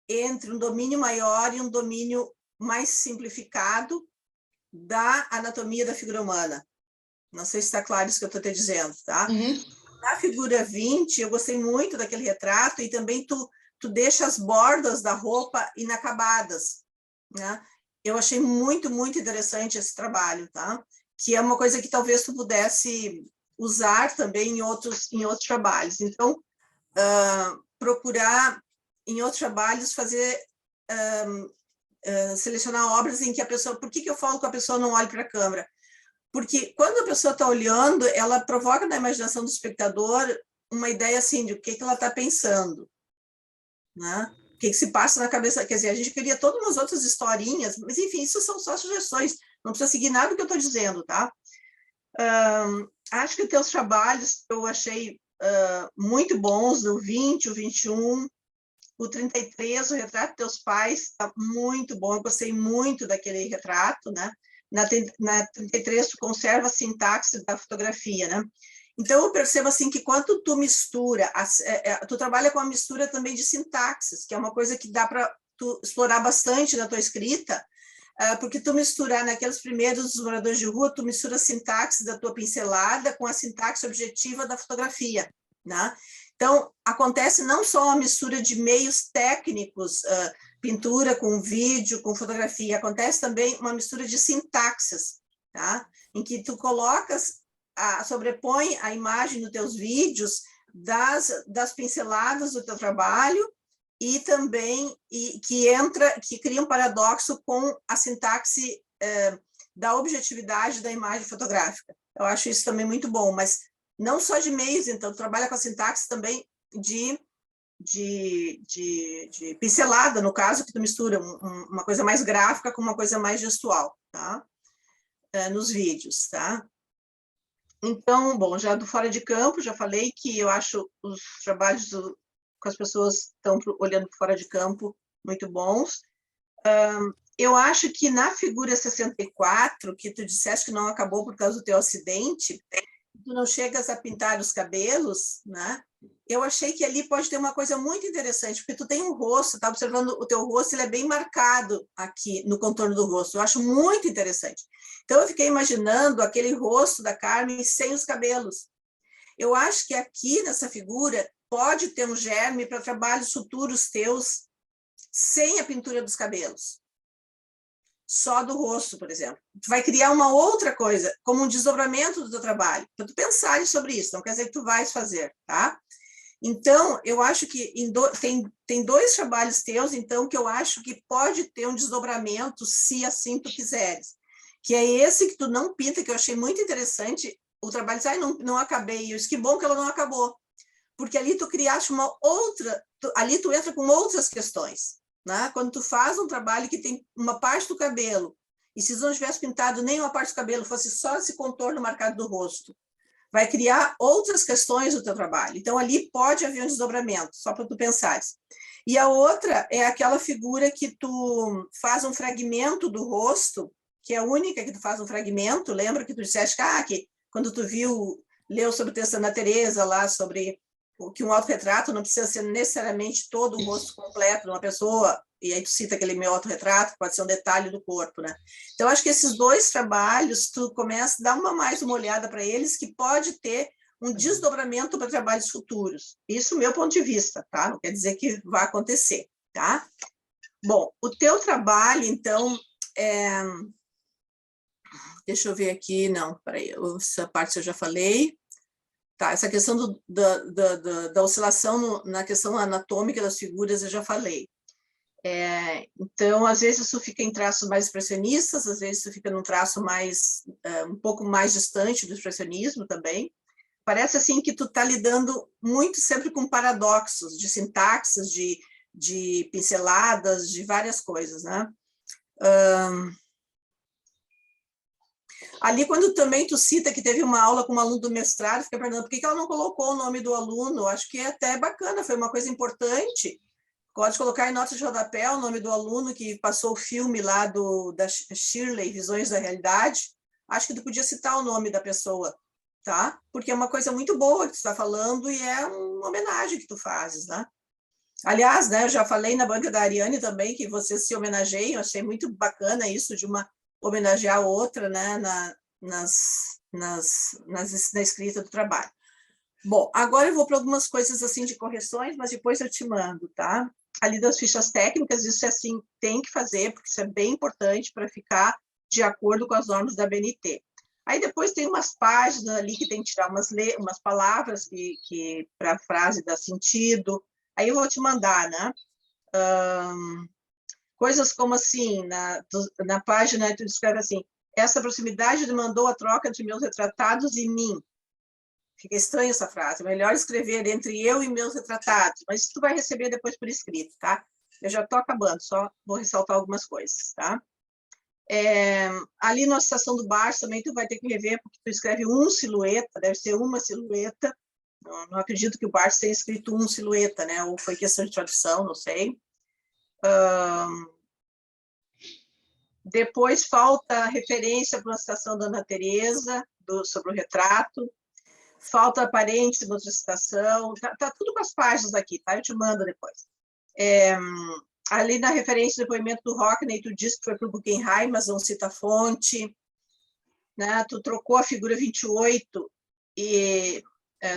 entre um domínio maior e um domínio mais simplificado da anatomia da figura humana. Não sei se está claro isso que eu estou te dizendo, tá? Uhum. Na figura 20, eu gostei muito daquele retrato e também tu deixa as bordas da roupa inacabadas, né? Eu achei muito, muito interessante esse trabalho, tá? Que é uma coisa que talvez tu pudesse usar também em outros trabalhos. Então, procurar em outros trabalhos fazer... selecionar obras em que a pessoa... Por que eu falo que a pessoa não olha para a câmera? Porque quando a pessoa está olhando, ela provoca na imaginação do espectador uma ideia assim de o que ela está pensando, né? O que se passa na cabeça. Quer dizer, a gente cria todas umas outras historinhas, mas enfim, isso são só sugestões, não precisa seguir nada do que eu estou dizendo, tá? Acho que teus trabalhos eu achei muito bons, o 20, o 21, o 33, o retrato dos teus pais, está muito bom, eu gostei muito daquele retrato, né? Na 33, tu conserva a sintaxe da fotografia, né? Então, eu percebo assim que quando tu mistura, tu trabalha com a mistura também de sintaxes, que é uma coisa que dá para tu explorar bastante na tua escrita, porque tu misturar naqueles primeiros moradores de rua, tu mistura a sintaxe da tua pincelada com a sintaxe objetiva da fotografia, né? Então, acontece não só uma mistura de meios técnicos, pintura com vídeo, com fotografia, acontece também uma mistura de sintaxes, tá? Em que tu colocas, sobrepõe a imagem nos teus vídeos das pinceladas do teu trabalho e também que cria um paradoxo com a sintaxe da objetividade da imagem fotográfica. Eu acho isso também muito bom, mas não só de meios, então, tu trabalha com a sintaxe também de pincelada, no caso, que tu mistura uma coisa mais gráfica com uma coisa mais gestual, tá? Nos vídeos, tá? Então, bom, já do fora de campo, já falei que eu acho os trabalhos com as pessoas que estão olhando para fora de campo muito bons. Eu acho que na figura 64, que tu disseste que não acabou por causa do teu acidente, tu não chegas a pintar os cabelos, né? Eu achei que ali pode ter uma coisa muito interessante, porque tu tem um rosto, tá observando o teu rosto, ele é bem marcado aqui no contorno do rosto, eu acho muito interessante. Então, eu fiquei imaginando aquele rosto da Carmen sem os cabelos. Eu acho que aqui, nessa figura, pode ter um germe para trabalhos futuros teus sem a pintura dos cabelos. Só do rosto, por exemplo. Tu vai criar uma outra coisa, como um desdobramento do teu trabalho, para tu pensares sobre isso, não quer dizer que tu vais fazer, tá? Então, eu acho que tem 2 trabalhos teus, então, que eu acho que pode ter um desdobramento, se assim tu quiseres. Que é esse que tu não pinta, que eu achei muito interessante, o trabalho diz, não acabei, eu disse, que bom que ela não acabou, porque ali tu criaste uma outra, ali tu entra com outras questões, né? Quando tu faz um trabalho que tem uma parte do cabelo, e se não tivesse pintado nenhuma parte do cabelo, fosse só esse contorno marcado do rosto, vai criar outras questões no teu trabalho. Então, ali pode haver um desdobramento, só para tu pensares. E a outra é aquela figura que tu faz um fragmento do rosto, que é a única que tu faz um fragmento, lembra que tu disseste que quando tu leu sobre o texto da Ana Teresa, lá sobre que um autorretrato não precisa ser necessariamente todo o rosto completo de uma pessoa, e aí tu cita aquele meu autorretrato, que pode ser um detalhe do corpo, né? Então, acho que esses 2 trabalhos, tu começa a dar mais uma olhada para eles, que pode ter um desdobramento para trabalhos futuros. Isso é o meu ponto de vista, tá? Não quer dizer que vai acontecer, tá? Bom, o teu trabalho, então, deixa eu ver aqui, não, peraí, essa parte eu já falei. Tá, essa questão da oscilação na questão anatômica das figuras eu já falei. Então, às vezes isso fica em traços mais expressionistas, às vezes isso fica num traço mais, um pouco mais distante do expressionismo também. Parece assim que tu está lidando muito sempre com paradoxos de sintaxes, de pinceladas, de várias coisas, né? Ali, quando também tu cita que teve uma aula com uma aluna do mestrado, fica perguntando por que ela não colocou o nome do aluno. Acho que é até bacana, foi uma coisa importante. Pode colocar em nota de rodapé o nome do aluno que passou o filme lá da Shirley, Visões da Realidade. Acho que tu podia citar o nome da pessoa, tá? Porque é uma coisa muito boa que tu está falando e é uma homenagem que tu fazes, né? Aliás, né, eu já falei na banca da Ariane também que vocês se homenageiam, achei muito bacana isso de uma homenagear a outra, né, na escrita do trabalho. Bom, agora eu vou para algumas coisas assim de correções, mas depois eu te mando, tá? Ali das fichas técnicas, isso é assim, tem que fazer, porque isso é bem importante para ficar de acordo com as normas da BNT. Aí depois tem umas páginas ali que tem que tirar umas palavras que para a frase dar sentido. Aí eu vou te mandar, né? Coisas como assim, na página, tu escreve assim, essa proximidade demandou a troca entre meus retratados e mim. Fica estranha essa frase, é melhor escrever entre eu e meus retratados, mas isso tu vai receber depois por escrito, tá? Eu já estou acabando, só vou ressaltar algumas coisas, tá? Ali na citação do Barthes também tu vai ter que rever, porque tu escreve silhueta, deve ser uma silhueta, não acredito que o Barthes tenha escrito silhueta, né? Ou foi questão de tradução, não sei. Depois falta referência para uma citação da Ana Teresa, sobre o retrato, falta parênteses para outra citação, tá tudo com as páginas aqui, tá? Eu te mando depois. Ali na referência do depoimento do Hockney, tu disse que foi para o Guggenheim, mas não cita a fonte, né? Tu trocou a figura 28 e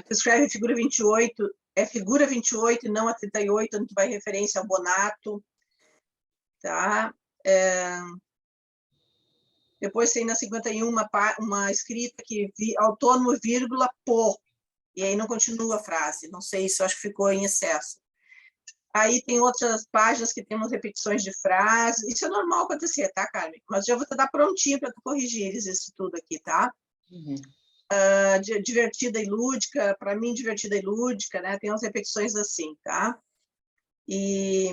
tu escreve figura 28, é figura 28 e não a 38, onde tu vai referência ao Bonato, tá? Depois tem na 51 uma escrita que autônomo, vírgula, pô, e aí não continua a frase, não sei, isso acho que ficou em excesso. Aí tem outras páginas que temos repetições de frases. Isso é normal acontecer, tá, Carmen? Mas já vou te dar prontinho para tu corrigir isso tudo aqui, tá? Uhum. Divertida e lúdica, para mim, divertida e lúdica, né? Tem umas repetições assim, tá? E...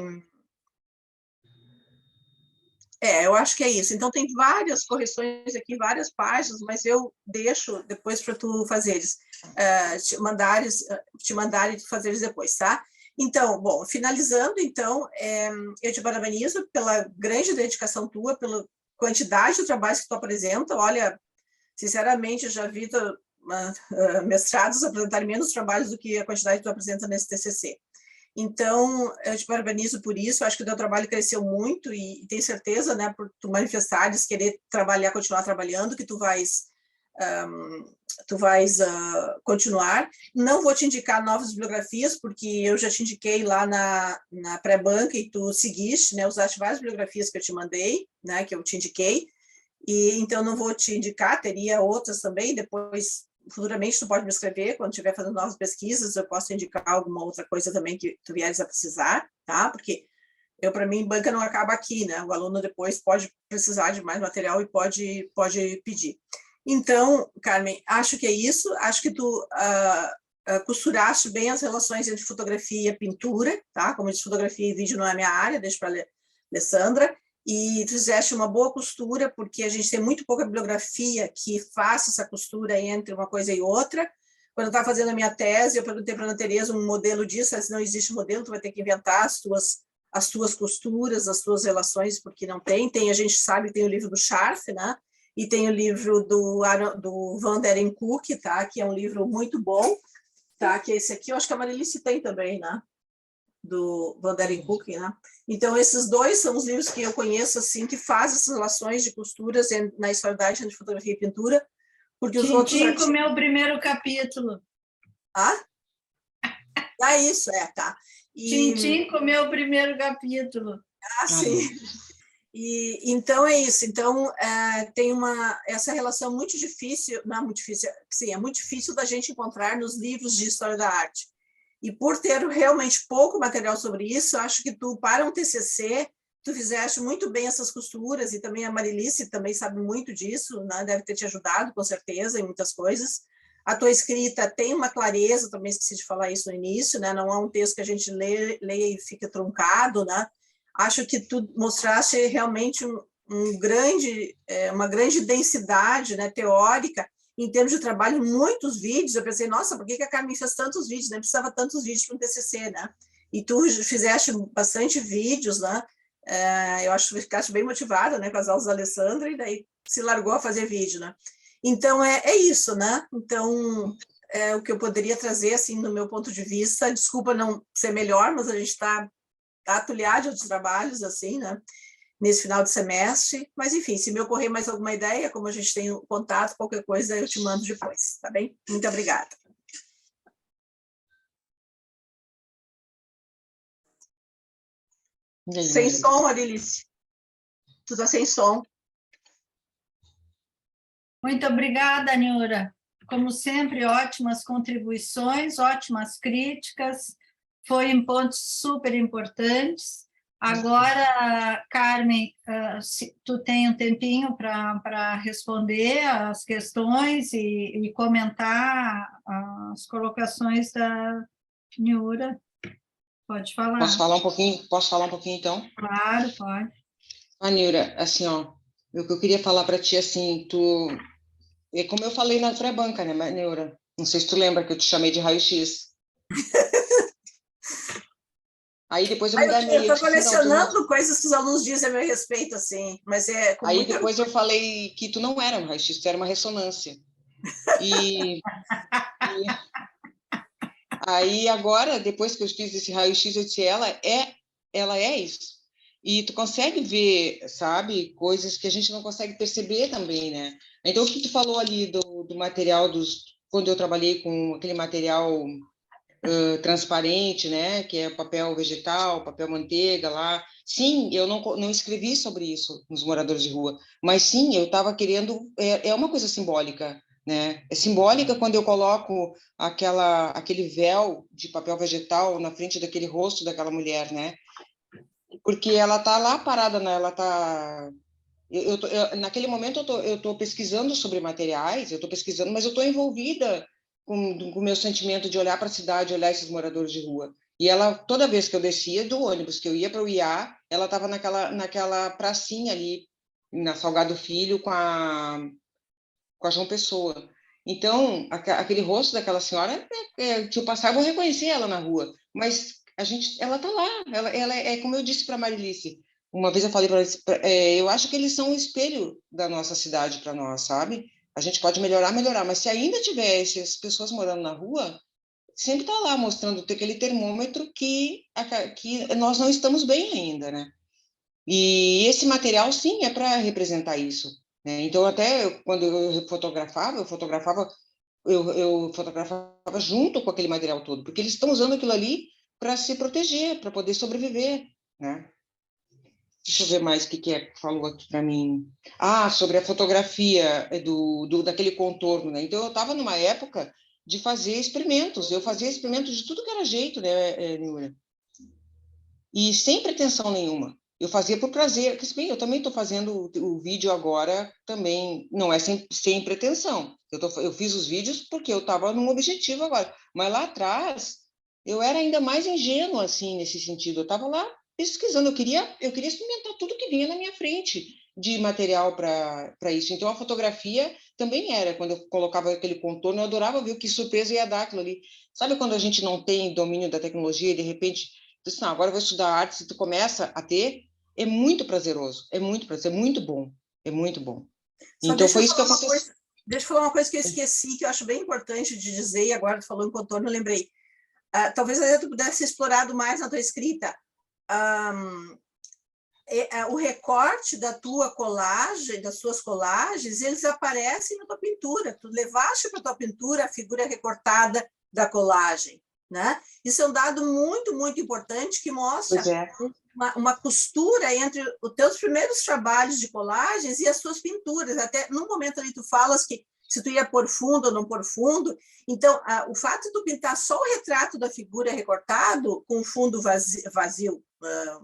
eu acho que é isso. Então, tem várias correções aqui, várias páginas, mas eu deixo depois para tu fazeres, te mandares e fazeres depois, tá? Então, bom, finalizando, então, eu te parabenizo pela grande dedicação tua, pela quantidade de trabalhos que tu apresenta. Olha, sinceramente, eu já vi mestrados apresentarem menos trabalhos do que a quantidade que tu apresenta nesse TCC. Então, eu te parabenizo por isso, acho que o teu trabalho cresceu muito e tenho certeza, né, por tu manifestares, querer trabalhar, continuar trabalhando, que tu vais continuar. Não vou te indicar novas bibliografias, porque eu já te indiquei lá na pré-banca e tu seguiste, né, usaste várias bibliografias que eu te mandei, né, que eu te indiquei, e então não vou te indicar, teria outras também, depois, futuramente, tu pode me escrever, quando estiver fazendo novas pesquisas, eu posso indicar alguma outra coisa também que tu vieres a precisar, tá? Porque para mim, banca não acaba aqui, né? O aluno depois pode precisar de mais material e pode pedir. Então, Carmen, acho que é isso. Acho que tu costuraste bem as relações entre fotografia e pintura, tá? Como diz, fotografia e vídeo não é minha área, deixo para a Alessandra. E tu fizeste uma boa costura, porque a gente tem muito pouca bibliografia que faça essa costura entre uma coisa e outra. Quando eu estava fazendo a minha tese, eu perguntei para a Ana Tereza um modelo disso, ela disse, não existe modelo, tu vai ter que inventar as tuas costuras, as tuas relações, porque não tem. A gente sabe que tem o livro do Scharf, né? E tem o livro do Van der Cook, tá? Que é um livro muito bom, tá? Que é esse aqui, eu acho que a Marilice tem também, né? Do Van der Cook, né? Então, esses dois são os livros que eu conheço, assim, que fazem essas relações de costuras na história da arte entre fotografia e pintura, porque os outros artigos... meu primeiro capítulo. Isso, tá. Tintim com o meu primeiro capítulo. Sim. E, então, é isso. Então, tem essa relação muito difícil, não é muito difícil, sim, é muito difícil da gente encontrar nos livros de história da arte. E por ter realmente pouco material sobre isso, acho que tu, para um TCC, tu fizeste muito bem essas costuras, e também a Marilice também sabe muito disso, né? Deve ter te ajudado, com certeza, em muitas coisas. A tua escrita tem uma clareza, também esqueci de falar isso no início, né? Não é um texto que a gente lê e fica truncado, né? Acho que tu mostraste realmente uma grande densidade, né, teórica, em termos de trabalho, muitos vídeos. Eu pensei, nossa, por que a Carmen fez tantos vídeos? Nem precisava tantos vídeos para um TCC, né? E tu fizeste bastante vídeos, né? Eu acho que ficaste bem motivada, né, com as aulas da Alessandra, e daí se largou a fazer vídeo, né? Então, é isso, né? Então, o que eu poderia trazer, assim, no meu ponto de vista, desculpa não ser melhor, mas a gente está atulhado de outros trabalhos, assim, né? Nesse final de semestre, mas enfim, se me ocorrer mais alguma ideia, como a gente tem contato, qualquer coisa eu te mando depois, tá bem? Muito obrigada. Sem som, Marilice. Tu tá sem som. Muito obrigada, Nura. Como sempre, ótimas contribuições, ótimas críticas, foi em pontos super importantes. Agora, Carmen, se tu tem um tempinho para responder as questões e comentar as colocações da Nura. Pode falar. Posso falar um pouquinho, então? Claro, pode. Nura, assim, ó, o que eu queria falar para ti, assim, como eu falei na pré-banca, né, Nura? Não sei se tu lembra que eu te chamei de raio-x. Aí depois eu me enganei. Eu estou colecionando coisas que os alunos dizem a meu respeito, assim, mas é... Aí depois eu falei que tu não era um raio-x, tu era uma ressonância. Aí agora, depois que eu fiz esse raio-x, eu disse, ela é isso. e tu consegue ver, sabe, coisas que a gente não consegue perceber também, né? Então, o que tu falou ali do material quando eu trabalhei com aquele material transparente, né, que é papel vegetal, papel manteiga lá. Sim, eu não escrevi sobre isso nos moradores de rua, mas sim, eu estava querendo, é uma coisa simbólica, né? É simbólica quando eu coloco aquele véu de papel vegetal na frente daquele rosto daquela mulher, né? Porque ela tá lá parada, né? Ela tá naquele momento eu tô pesquisando sobre materiais, eu estou pesquisando, mas eu estou envolvida com o meu sentimento de olhar para a cidade, olhar esses moradores de rua. E ela, toda vez que eu descia do ônibus, que eu ia para o IA, ela estava naquela pracinha ali, na Salgado Filho, com a João Pessoa. Então, aquele rosto daquela senhora, se eu passar, eu vou reconhecer ela na rua. Mas ela está lá. Ela é como eu disse para a Marilice. Uma vez eu falei para eles, eu acho que eles são um espelho da nossa cidade para nós, sabe? A gente pode melhorar, mas se ainda tiver essas pessoas morando na rua, sempre está lá mostrando aquele termômetro que nós não estamos bem ainda, né? E esse material, sim, é para representar isso, né? Então, até quando eu fotografava junto com aquele material todo, porque eles estão usando aquilo ali para se proteger, para poder sobreviver, né? Deixa eu ver mais o que é que falou aqui para mim. Ah, sobre a fotografia daquele contorno, né? Então, eu estava numa época de fazer experimentos. Eu fazia experimentos de tudo que era jeito, né, Nura? E sem pretensão nenhuma. Eu fazia por prazer, porque bem, eu também estou fazendo o vídeo agora também, não é sem pretensão. Eu fiz os vídeos porque eu estava num objetivo agora, mas lá atrás eu era ainda mais ingênua assim nesse sentido. Eu estava lá pesquisando, eu queria experimentar tudo que vinha na minha frente de material para isso. Então a fotografia também era, quando eu colocava aquele contorno, eu adorava ver que surpresa ia dar aquilo ali. Sabe quando a gente não tem domínio da tecnologia e de repente disse, não, agora eu vou estudar arte, se tu começa a ter, é muito prazeroso, é muito prazeroso, é muito bom, é muito bom. Então foi isso que aconteceu. Deixa eu falar uma coisa que eu esqueci, que eu acho bem importante de dizer, e agora tu falou em contorno, eu lembrei. Talvez tu pudesse explorado mais na tua escrita. O recorte da tua colagem, das suas colagens, eles aparecem na tua pintura. Tu levaste para a tua pintura a figura recortada da colagem, né? Isso é um dado muito, muito importante que mostra uma costura entre os teus primeiros trabalhos de colagens e as suas pinturas. Até no momento ali tu falas que se tu ia pôr fundo ou não pôr fundo. Então, o fato de tu pintar só o retrato da figura recortado, com fundo vazio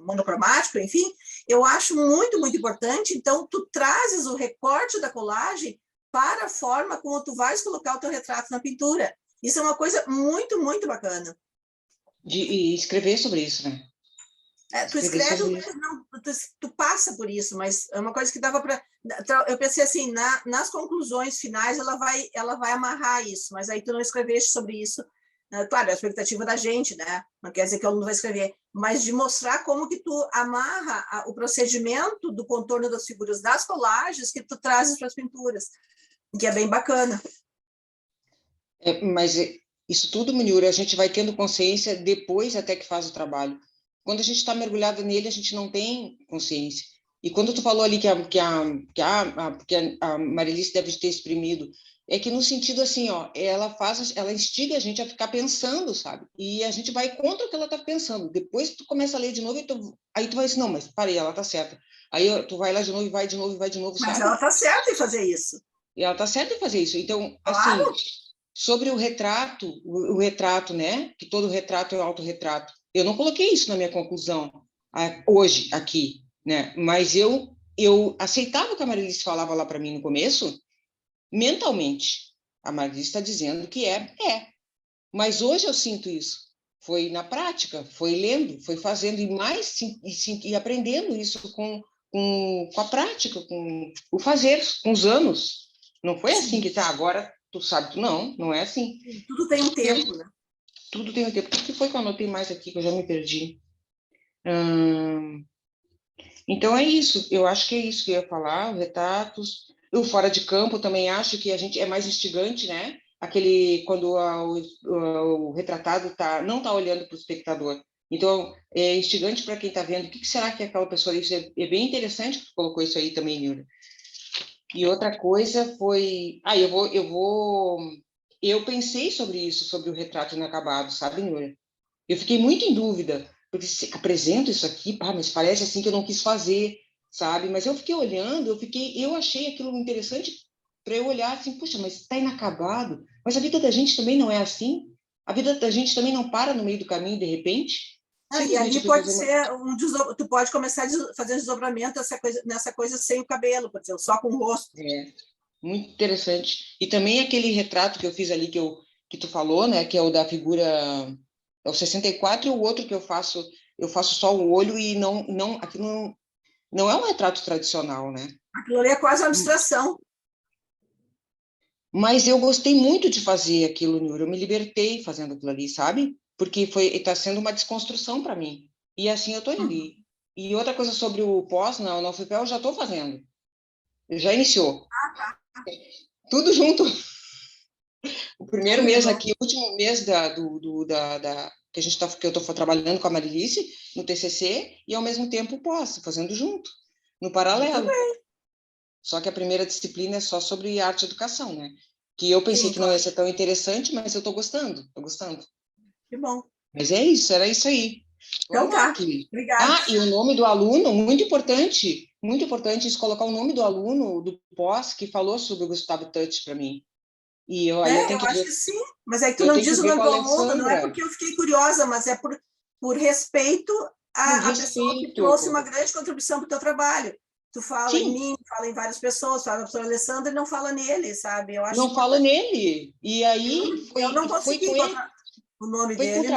monocromático, enfim, eu acho muito, muito importante. Então, tu trazes o recorte da colagem para a forma como tu vais colocar o teu retrato na pintura. Isso é uma coisa muito, muito bacana. De escrever sobre isso, né? Tu escreve, não, tu passa por isso, mas é uma coisa que dava para... Eu pensei assim, nas conclusões finais ela vai amarrar isso, mas aí tu não escreveste sobre isso. Claro, é a expectativa da gente, né? Não quer dizer que o aluno vai escrever, mas de mostrar como que tu amarra o procedimento do contorno das figuras das colagens que tu trazes para as pinturas, que é bem bacana. Mas isso tudo, Meniura, a gente vai tendo consciência depois até que faz o trabalho. Quando a gente está mergulhado nele, a gente não tem consciência. E quando tu falou ali que a Marilice deve ter exprimido, é que no sentido assim, ó, ela instiga a gente a ficar pensando, sabe? E a gente vai contra o que ela está pensando. Depois tu começa a ler de novo e aí tu vai assim, não, mas parei, ela está certa. Aí tu vai lá de novo e vai de novo e vai de novo, mas sabe? Ela está certa em fazer isso. E ela está certa em fazer isso. Então, claro. Assim, sobre o retrato, né? Que todo retrato é autorretrato. Eu não coloquei isso na minha conclusão hoje, aqui, né? Mas eu aceitava o que a Marilice falava lá para mim no começo, mentalmente. A Marilice está dizendo que é. Mas hoje eu sinto isso. Foi na prática, foi lendo, foi fazendo e aprendendo isso com a prática, com o fazer, com os anos. Não foi assim que tá agora, tu sabe, não é assim. Tudo tem um tempo, né? Tudo tem um tempo. O que foi que eu anotei mais aqui, que eu já me perdi? Então é isso, eu acho que é isso que eu ia falar, retratos. O fora de campo também acho que a gente é mais instigante, né? Quando o retratado não está olhando para o espectador, Então, é instigante para quem está vendo, o que será que aquela pessoa... Isso é bem interessante que tu colocou isso aí também, Nilda. E outra coisa foi... Eu pensei sobre isso, sobre o retrato inacabado, sabe, Nilda? Eu fiquei muito em dúvida, porque se apresento isso aqui, mas parece assim que eu não quis fazer, sabe? Mas eu fiquei olhando, eu achei aquilo interessante para eu olhar assim, puxa, mas está inacabado. Mas a vida da gente também não é assim? A vida da gente também não para no meio do caminho, de repente? E ali pode ser tu pode começar a fazer desdobramento nessa coisa sem o cabelo, por exemplo, só com o rosto. É, muito interessante. E também aquele retrato que eu fiz ali, que tu falou, né, que é o da figura, é o 64, e o outro que eu faço só o olho e aquilo não é um retrato tradicional, né? Aquilo ali é quase uma abstração. Mas eu gostei muito de fazer aquilo, Nura. Eu me libertei fazendo aquilo ali, sabe? Porque está sendo uma desconstrução para mim. E assim eu estou indo. E outra coisa sobre o pós, na UFPEL, eu já estou fazendo. Já iniciou. Tudo junto. O primeiro mês aqui, o último mês que eu estou trabalhando com a Marilice no TCC e ao mesmo tempo o pós, fazendo junto, no paralelo. Só que a primeira disciplina é só sobre arte e educação, né? Que eu pensei que não ia ser tão interessante, mas eu estou gostando, Que bom. Mas é isso, era isso aí. Então tá, obrigada. E o nome do aluno, muito importante isso, colocar o nome do aluno do pós que falou sobre o Gustavo Touch para mim. E eu tenho que acho que sim, mas aí tu não diz o nome do aluno, não é porque eu fiquei curiosa, mas é por respeito à pessoa que trouxe uma grande contribuição para o teu trabalho. Tu fala em mim, fala em várias pessoas, fala na professora Alessandra e não fala nele, sabe? Eu acho não fala nele. E aí eu não consegui encontrar o nome dele.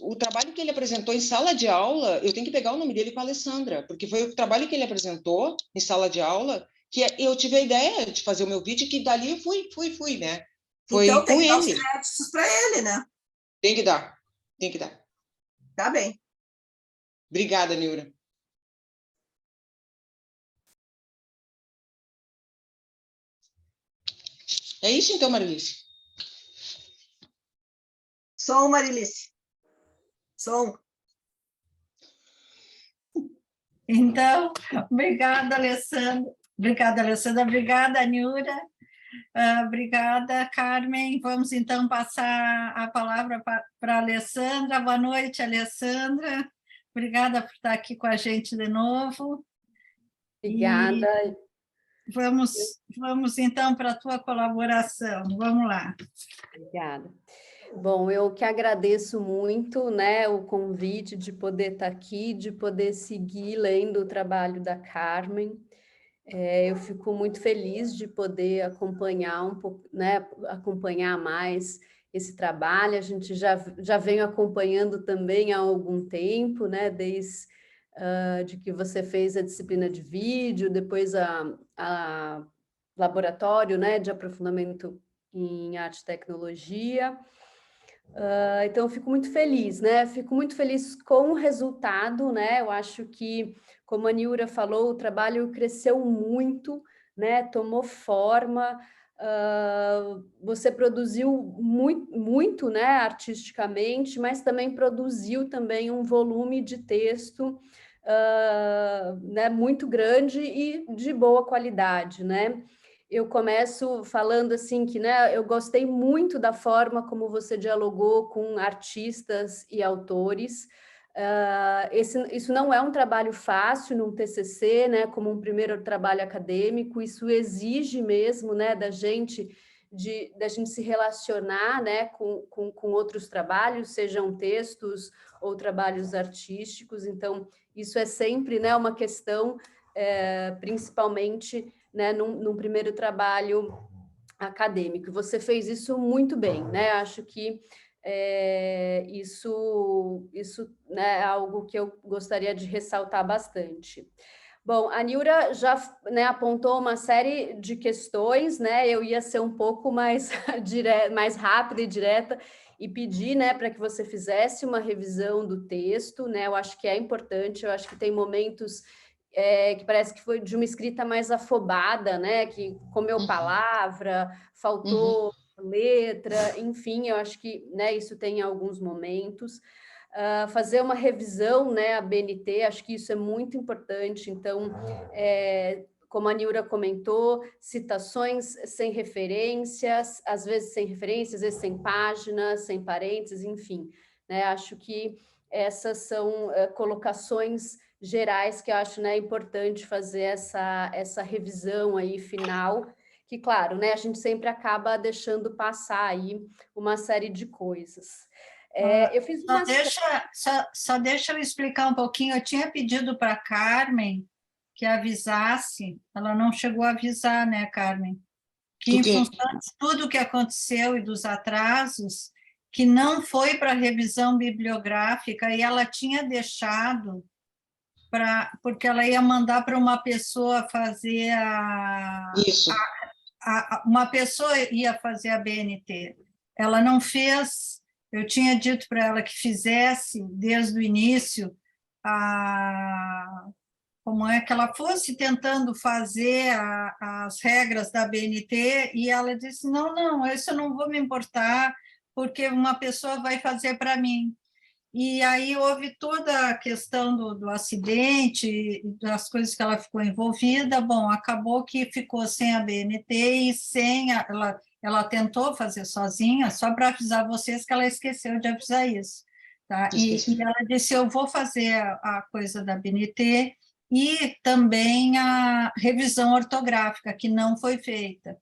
O trabalho que ele apresentou em sala de aula, eu tenho que pegar o nome dele com a Alessandra, porque foi o trabalho que ele apresentou em sala de aula que eu tive a ideia de fazer o meu vídeo, que dali eu fui, né? Foi então tem com que dar ele. os créditos para ele, né? Tem que dar. Tá bem. Obrigada, Nilda. É isso então, Marilice? Som, Marilice. Som. Então, obrigada, Alessandra. Obrigada, Nilda. Obrigada, Carmen. Vamos, então, passar a palavra para a Alessandra. Boa noite, Alessandra. Obrigada por estar aqui com a gente de novo. Obrigada. E vamos então, para a tua colaboração. Vamos lá. Obrigada. Bom, eu que agradeço muito, né, o convite de poder estar aqui, de poder seguir lendo o trabalho da Carmen. Eu fico muito feliz de poder acompanhar um pouco, né, acompanhar mais esse trabalho. A gente já vem acompanhando também há algum tempo, né, desde de que você fez a disciplina de vídeo, depois a laboratório, né, de aprofundamento em arte e tecnologia. Então, eu fico muito feliz, né? Fico muito feliz com o resultado, né? Eu acho que, como a Niura falou, o trabalho cresceu muito, né? Tomou forma, você produziu muito, né? Artisticamente, mas também produziu também um volume de texto né? Muito grande e de boa qualidade, né? Eu começo falando assim que, né, eu gostei muito da forma como você dialogou com artistas e autores. Isso não é um trabalho fácil num TCC, né, como um primeiro trabalho acadêmico. Isso exige mesmo, né, da gente se relacionar, né, com outros trabalhos, sejam textos ou trabalhos artísticos. Então, isso é sempre, né, uma questão, principalmente, né, num primeiro trabalho acadêmico. Você fez isso muito bem, né? Acho que isso né, é algo que eu gostaria de ressaltar bastante. Bom, a Niura já, né, apontou uma série de questões, né? Eu ia ser um pouco mais, mais rápida e direta e pedir, né, para que você fizesse uma revisão do texto, né? Eu acho que é importante, eu acho que tem momentos que parece que foi de uma escrita mais afobada, né? Que comeu palavra, faltou letra, enfim, eu acho que, né, isso tem alguns momentos. fazer uma revisão, né, a BNT, acho que isso é muito importante. Então, como a Nilra comentou, citações sem referências, às vezes sem referências, às vezes sem páginas, sem parênteses, enfim, né? Acho que essas são colocações gerais que eu acho, né, importante fazer essa revisão aí final, que, claro, né, a gente sempre acaba deixando passar aí uma série de coisas. Eu fiz uma... Só deixa eu explicar um pouquinho. Eu tinha pedido para a Carmen que avisasse, ela não chegou a avisar, né, Carmen? Que em função de tudo o que aconteceu e dos atrasos, que não foi para revisão bibliográfica e ela tinha deixado porque ela ia mandar para uma pessoa fazer Isso. uma pessoa ia fazer a BNT. Ela não fez, eu tinha dito para ela que fizesse desde o início como é que ela fosse tentando fazer as regras da BNT, e ela disse, não, isso eu não vou me importar, porque uma pessoa vai fazer para mim. E aí houve toda a questão do acidente, das coisas que ela ficou envolvida. Bom, acabou que ficou sem a BNT e ela tentou fazer sozinha, só para avisar vocês que ela esqueceu de avisar isso. Tá? E ela disse, eu vou fazer a coisa da BNT e também a revisão ortográfica, que não foi feita.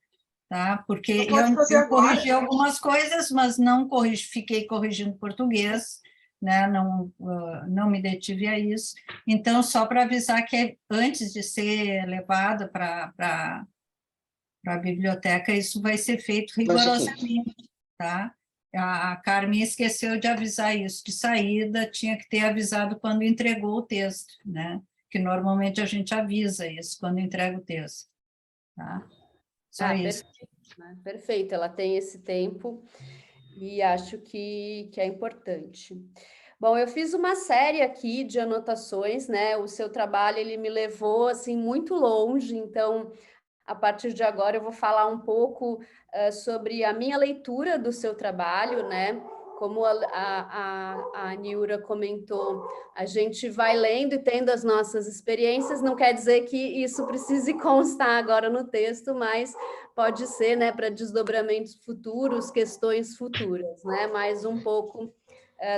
Tá? Porque eu corrigi algumas coisas, mas não fiquei corrigindo português, né? Não me detive a isso. Então, só para avisar que antes de ser levada para a biblioteca, isso vai ser feito rigorosamente, tá? A Carmen esqueceu de avisar isso de saída, tinha que ter avisado quando entregou o texto, né? Que normalmente a gente avisa isso quando entrega o texto, tá? Só isso. Perfeito, né? Perfeito, ela tem esse tempo e acho que é importante. Bom, eu fiz uma série aqui de anotações, né? O seu trabalho, ele me levou, assim, muito longe, então, a partir de agora eu vou falar um pouco sobre a minha leitura do seu trabalho, né? Como a Nilra comentou, a gente vai lendo e tendo as nossas experiências, não quer dizer que isso precise constar agora no texto, mas pode ser, né, para desdobramentos futuros, questões futuras, né? Mais um pouco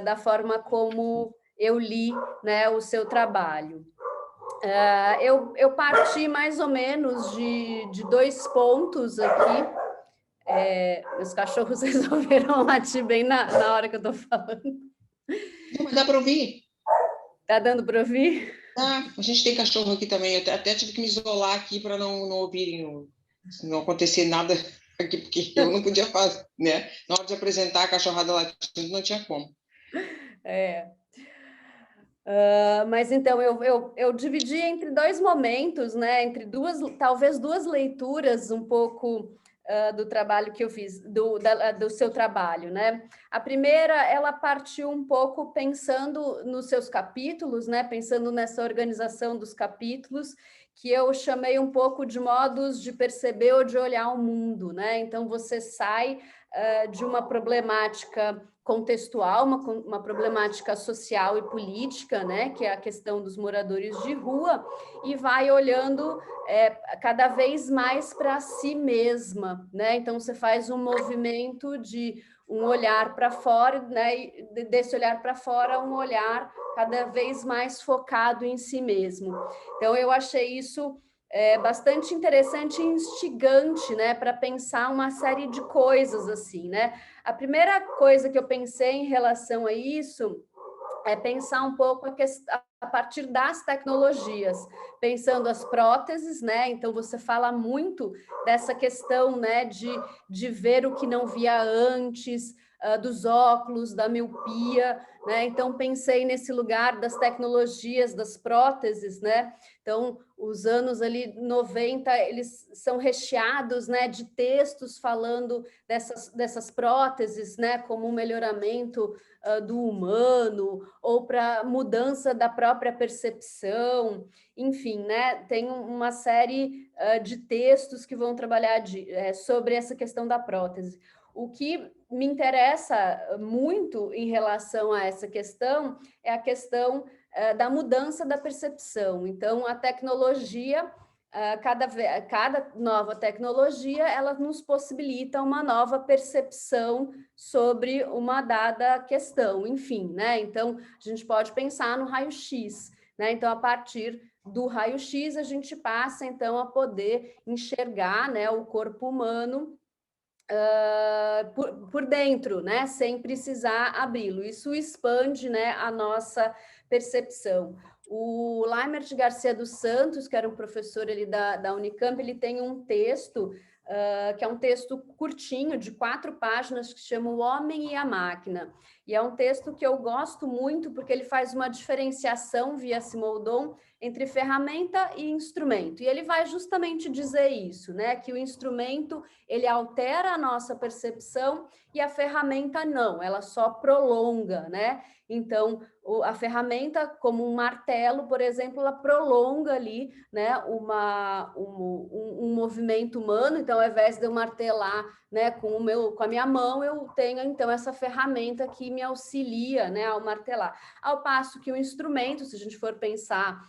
da forma como eu li, né, o seu trabalho. Eu parti mais ou menos de 2 pontos aqui. Meus cachorros resolveram latir bem na hora que eu estou falando. Não, mas dá para ouvir. Tá dando para ouvir? A gente tem cachorro aqui também. Eu até tive que me isolar aqui para não ouvirem, não acontecer nada aqui, porque eu não podia fazer, né? Na hora de apresentar a cachorrada latindo, não tinha como. Mas então eu dividi entre 2 momentos, né? Entre talvez duas leituras um pouco do trabalho que eu fiz, do seu trabalho, né? A primeira, ela partiu um pouco pensando nos seus capítulos, né? Pensando nessa organização dos capítulos, que eu chamei um pouco de modos de perceber ou de olhar o mundo, né? Então você sai de uma problemática contextual, uma problemática social e política, né, que é a questão dos moradores de rua, e vai olhando cada vez mais para si mesma, né? Então você faz um movimento de um olhar para fora, né? E desse olhar para fora, um olhar cada vez mais focado em si mesmo. Então eu achei isso bastante interessante e instigante, né, para pensar uma série de coisas assim, né? A primeira coisa que eu pensei em relação a isso é pensar um pouco a partir das tecnologias, pensando as próteses, né? Então você fala muito dessa questão, né, de ver o que não via antes, dos óculos, da miopia, né? Então pensei nesse lugar das tecnologias, das próteses, né? Então os anos ali 90, eles são recheados, né, de textos falando dessas próteses, né, como um melhoramento do humano, ou para mudança da própria percepção, enfim, né? Tem uma série de textos que vão trabalhar sobre essa questão da prótese. O que me interessa muito em relação a essa questão é a questão da mudança da percepção. Então, a tecnologia, cada nova tecnologia, ela nos possibilita uma nova percepção sobre uma dada questão, enfim, né? Então, a gente pode pensar no raio-x, né? Então, a partir do raio-x, a gente passa, então, a poder enxergar, né, o corpo humano por dentro, né, sem precisar abri-lo. Isso expande, né, a nossa percepção. O Laimert Garcia dos Santos, que era um professor ali da Unicamp, ele tem um texto, que é um texto curtinho, de 4 páginas, que chama O Homem e a Máquina. E é um texto que eu gosto muito, porque ele faz uma diferenciação, via Simondon, entre ferramenta e instrumento. E ele vai justamente dizer isso, né, que o instrumento, ele altera a nossa percepção e a ferramenta não, ela só prolonga, né? Então, a ferramenta, como um martelo, por exemplo, ela prolonga ali, né, um movimento humano. Então, ao invés de eu martelar, né, com a minha mão, eu tenho, então, essa ferramenta que me auxilia, né, ao martelar. Ao passo que o instrumento, se a gente for pensar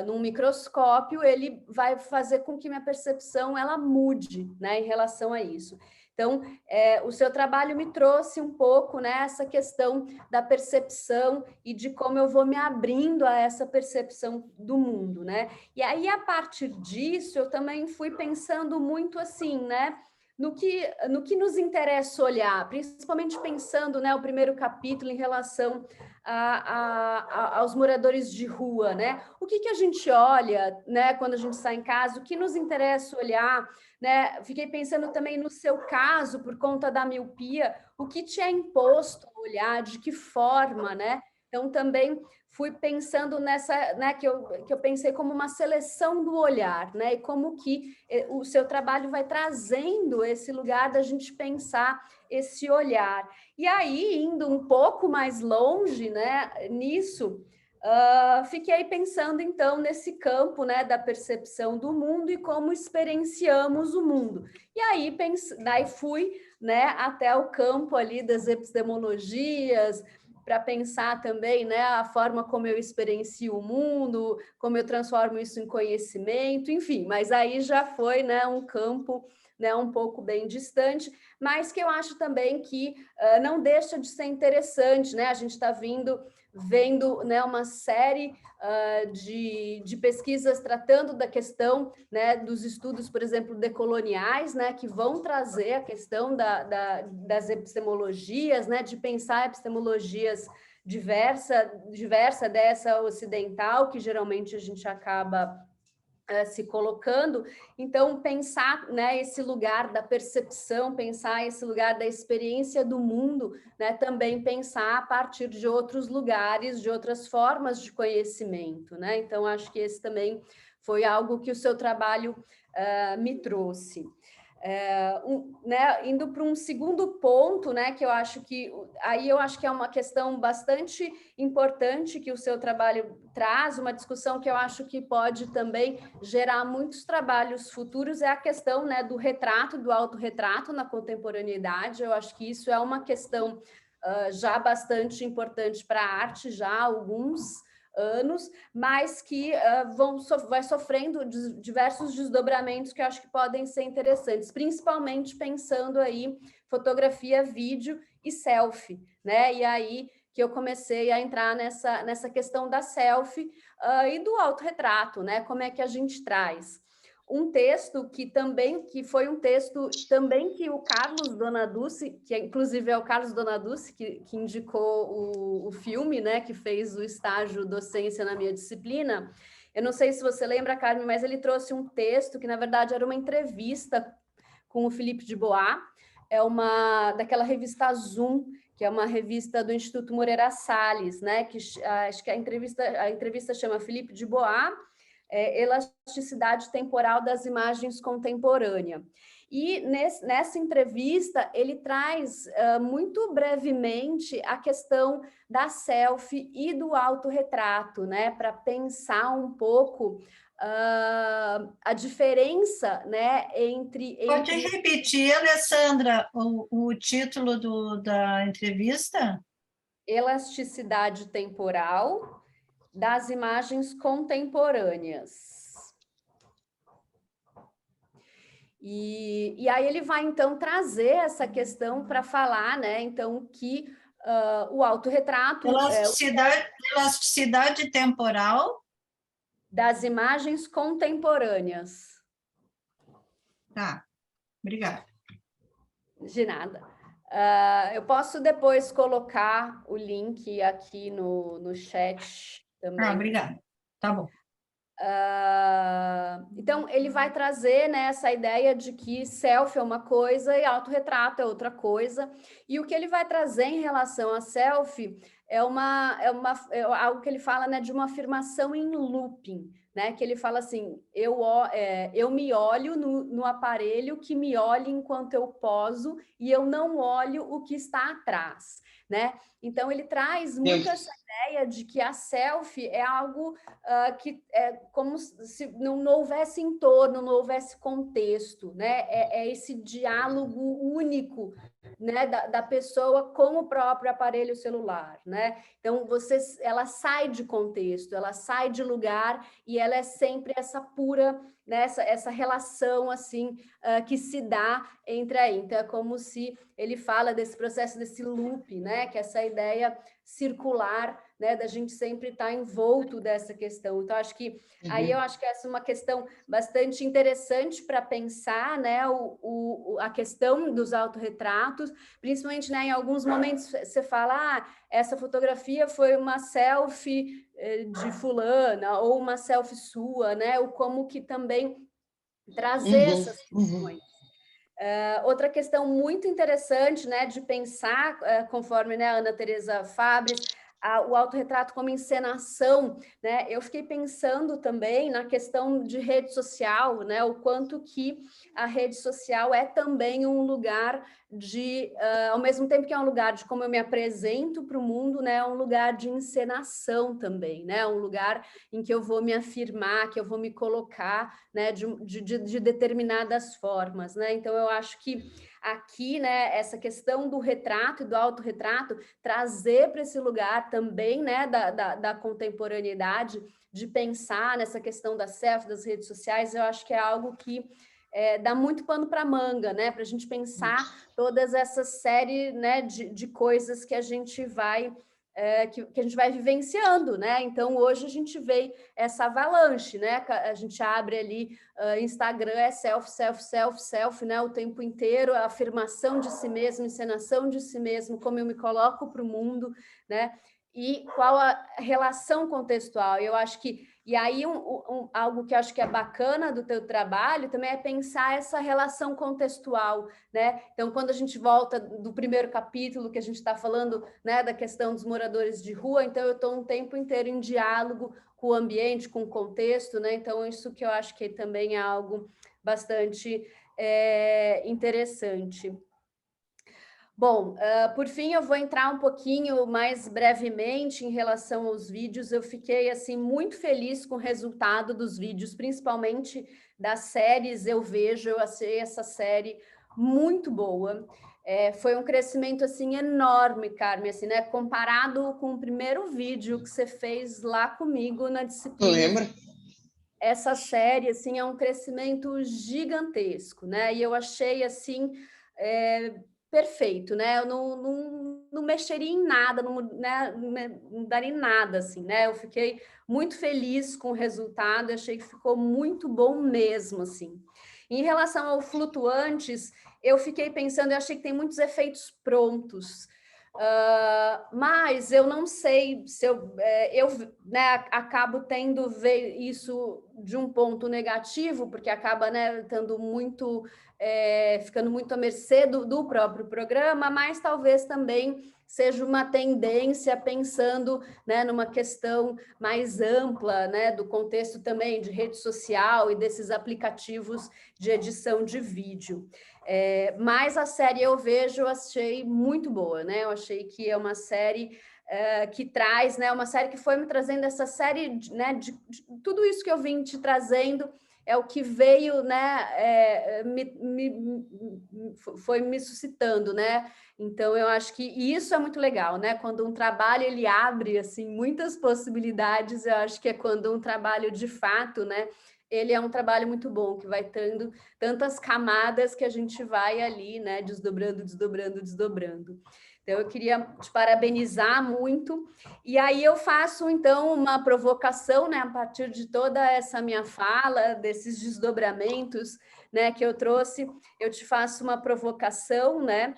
num microscópio, ele vai fazer com que minha percepção ela mude, né, em relação a isso. Então, o seu trabalho me trouxe um pouco, né, essa questão da percepção e de como eu vou me abrindo a essa percepção do mundo, né? E aí, a partir disso, eu também fui pensando muito assim, né, no que nos interessa olhar, principalmente pensando, né, o primeiro capítulo em relação aos moradores de rua, né? O que a gente olha, né, quando a gente sai em casa, o que nos interessa olhar, né? Fiquei pensando também no seu caso, por conta da miopia, o que te é imposto a olhar, de que forma, né? Então, também fui pensando nessa, né, que eu pensei como uma seleção do olhar, né? E como que o seu trabalho vai trazendo esse lugar da gente pensar esse olhar. E aí, indo um pouco mais longe, né, nisso, fiquei pensando, então, nesse campo, né, da percepção do mundo e como experienciamos o mundo. E aí, daí fui, né, até o campo ali das epistemologias, para pensar também, né, a forma como eu experiencio o mundo, como eu transformo isso em conhecimento, enfim, mas aí já foi, né, um campo, né, um pouco bem distante, mas que eu acho também que não deixa de ser interessante, né? A gente está vendo, né, uma série de pesquisas tratando da questão, né, dos estudos, por exemplo, decoloniais, né, que vão trazer a questão das epistemologias, né, de pensar epistemologias diversa dessa ocidental, que geralmente a gente acaba se colocando. Então, pensar, né, esse lugar da percepção, pensar esse lugar da experiência do mundo, né, também pensar a partir de outros lugares, de outras formas de conhecimento, né? Então, acho que esse também foi algo que o seu trabalho me trouxe. Né, indo para um segundo ponto, né, que eu acho que é uma questão bastante importante que o seu trabalho traz, uma discussão que eu acho que pode também gerar muitos trabalhos futuros, é a questão, né, do retrato, do autorretrato na contemporaneidade. Eu acho que isso é uma questão já bastante importante para a arte, já há alguns anos, mas que vai sofrendo diversos desdobramentos que eu acho que podem ser interessantes, principalmente pensando aí fotografia, vídeo e selfie, né? E aí que eu comecei a entrar nessa questão da selfie e do autorretrato, né? Como é que a gente traz? Um texto que foi um texto também que o Carlos Donaducci, que inclusive é o Carlos Donaducci que indicou o filme, né, que fez o estágio docência na minha disciplina. Eu não sei se você lembra, Carmen, mas ele trouxe um texto que, na verdade, era uma entrevista com o Philippe Dubois, daquela revista Zoom, que é uma revista do Instituto Moreira Salles, né, que acho que a entrevista chama Philippe Dubois, Elasticidade Temporal das Imagens Contemporâneas. E nessa entrevista, ele traz muito brevemente a questão da selfie e do autorretrato, né, para pensar um pouco a diferença, né, entre... Pode repetir, Alessandra, o título da entrevista? Elasticidade temporal das imagens contemporâneas. E aí ele vai, então, trazer essa questão para falar, né, então, que o autorretrato... Elasticidade temporal das imagens contemporâneas. Tá, obrigada. De nada. Eu posso depois colocar o link aqui no chat também. Obrigada. Tá bom. Então, ele vai trazer, né, essa ideia de que selfie é uma coisa e autorretrato é outra coisa. E o que ele vai trazer em relação a selfie é algo que ele fala, né, de uma afirmação em looping, né, que ele fala assim, eu me olho no aparelho que me olha enquanto eu poso e eu não olho o que está atrás, né? Então, ele traz muito essa ideia de que a selfie é algo que é como se não houvesse entorno, não houvesse contexto, né? É esse diálogo único, né, da pessoa com o próprio aparelho celular, né? Então, ela sai de contexto, ela sai de lugar e ela é sempre essa pura, né, essa relação, assim, que se dá entre aí. Então, é como se ele fala desse processo, desse loop, né, que é essa ideia circular, né, da gente sempre estar envolto dessa questão. Então, acho que aí eu acho que essa é uma questão bastante interessante para pensar, né, a questão dos autorretratos, principalmente, né, em alguns momentos você fala, essa fotografia foi uma selfie de fulana, ou uma selfie sua, né, ou como que também trazer essas questões. Outra questão muito interessante, né, de pensar, conforme, né, a Ana Teresa Fabres, o autorretrato como encenação, né? Eu fiquei pensando também na questão de rede social, né? O quanto que a rede social é também um lugar de, ao mesmo tempo que é um lugar de como eu me apresento para o mundo, né? É um lugar de encenação também, né? Um lugar em que eu vou me afirmar, que eu vou me colocar, né? De determinadas formas, né? Então, eu acho que aqui, né, essa questão do retrato e do autorretrato, trazer para esse lugar também, né, da contemporaneidade, de pensar nessa questão da selfie, das redes sociais, eu acho que é algo que dá muito pano para manga, né, para a gente pensar todas essas séries, né, de coisas que a gente vai... que a gente vai vivenciando, né? Então, hoje a gente vê essa avalanche, né? A gente abre ali Instagram, é selfie, selfie, selfie, selfie, né? O tempo inteiro, a afirmação de si mesmo, encenação de si mesmo, como eu me coloco para o mundo, né? E qual a relação contextual. Eu acho que... E aí, algo que eu acho que é bacana do teu trabalho também é pensar essa relação contextual, né? Então, quando a gente volta do primeiro capítulo, que a gente está falando, né, da questão dos moradores de rua, então eu estou um tempo inteiro em diálogo com o ambiente, com o contexto, né? Então, isso que eu acho que também é algo bastante interessante. Bom, por fim, eu vou entrar um pouquinho mais brevemente em relação aos vídeos. Eu fiquei, assim, muito feliz com o resultado dos vídeos, principalmente das séries Eu Vejo. Eu achei essa série muito boa. Foi um crescimento, assim, enorme, Carmen, assim, né? Comparado com o primeiro vídeo que você fez lá comigo na disciplina. Lembra? Essa série, assim, é um crescimento gigantesco, né? E eu achei, assim... perfeito, né? Eu não mexeria em nada, não daria em nada, assim, né? Eu fiquei muito feliz com o resultado, achei que ficou muito bom mesmo, assim. Em relação ao Flutuantes, eu fiquei pensando, eu achei que tem muitos efeitos prontos, mas eu não sei se eu né, acabo tendo ver isso de um ponto negativo, porque acaba, né, ficando muito à mercê do próprio programa, mas talvez também seja uma tendência pensando, né, numa questão mais ampla, né, do contexto também de rede social e desses aplicativos de edição de vídeo. Mas a série eu achei muito boa, né? Eu achei que é uma série que traz, né? Uma série que foi me trazendo essa série, né? De tudo isso que eu vim te trazendo é o que veio, né? Foi me suscitando, né? Então eu acho que isso é muito legal, né? Quando um trabalho ele abre assim muitas possibilidades, eu acho que é quando um trabalho de fato, né? Ele é um trabalho muito bom, que vai tendo tantas camadas que a gente vai ali, né, desdobrando. Então, eu queria te parabenizar muito. E aí eu faço, então, uma provocação, né, a partir de toda essa minha fala, desses desdobramentos, né, que eu trouxe, eu te faço uma provocação, né,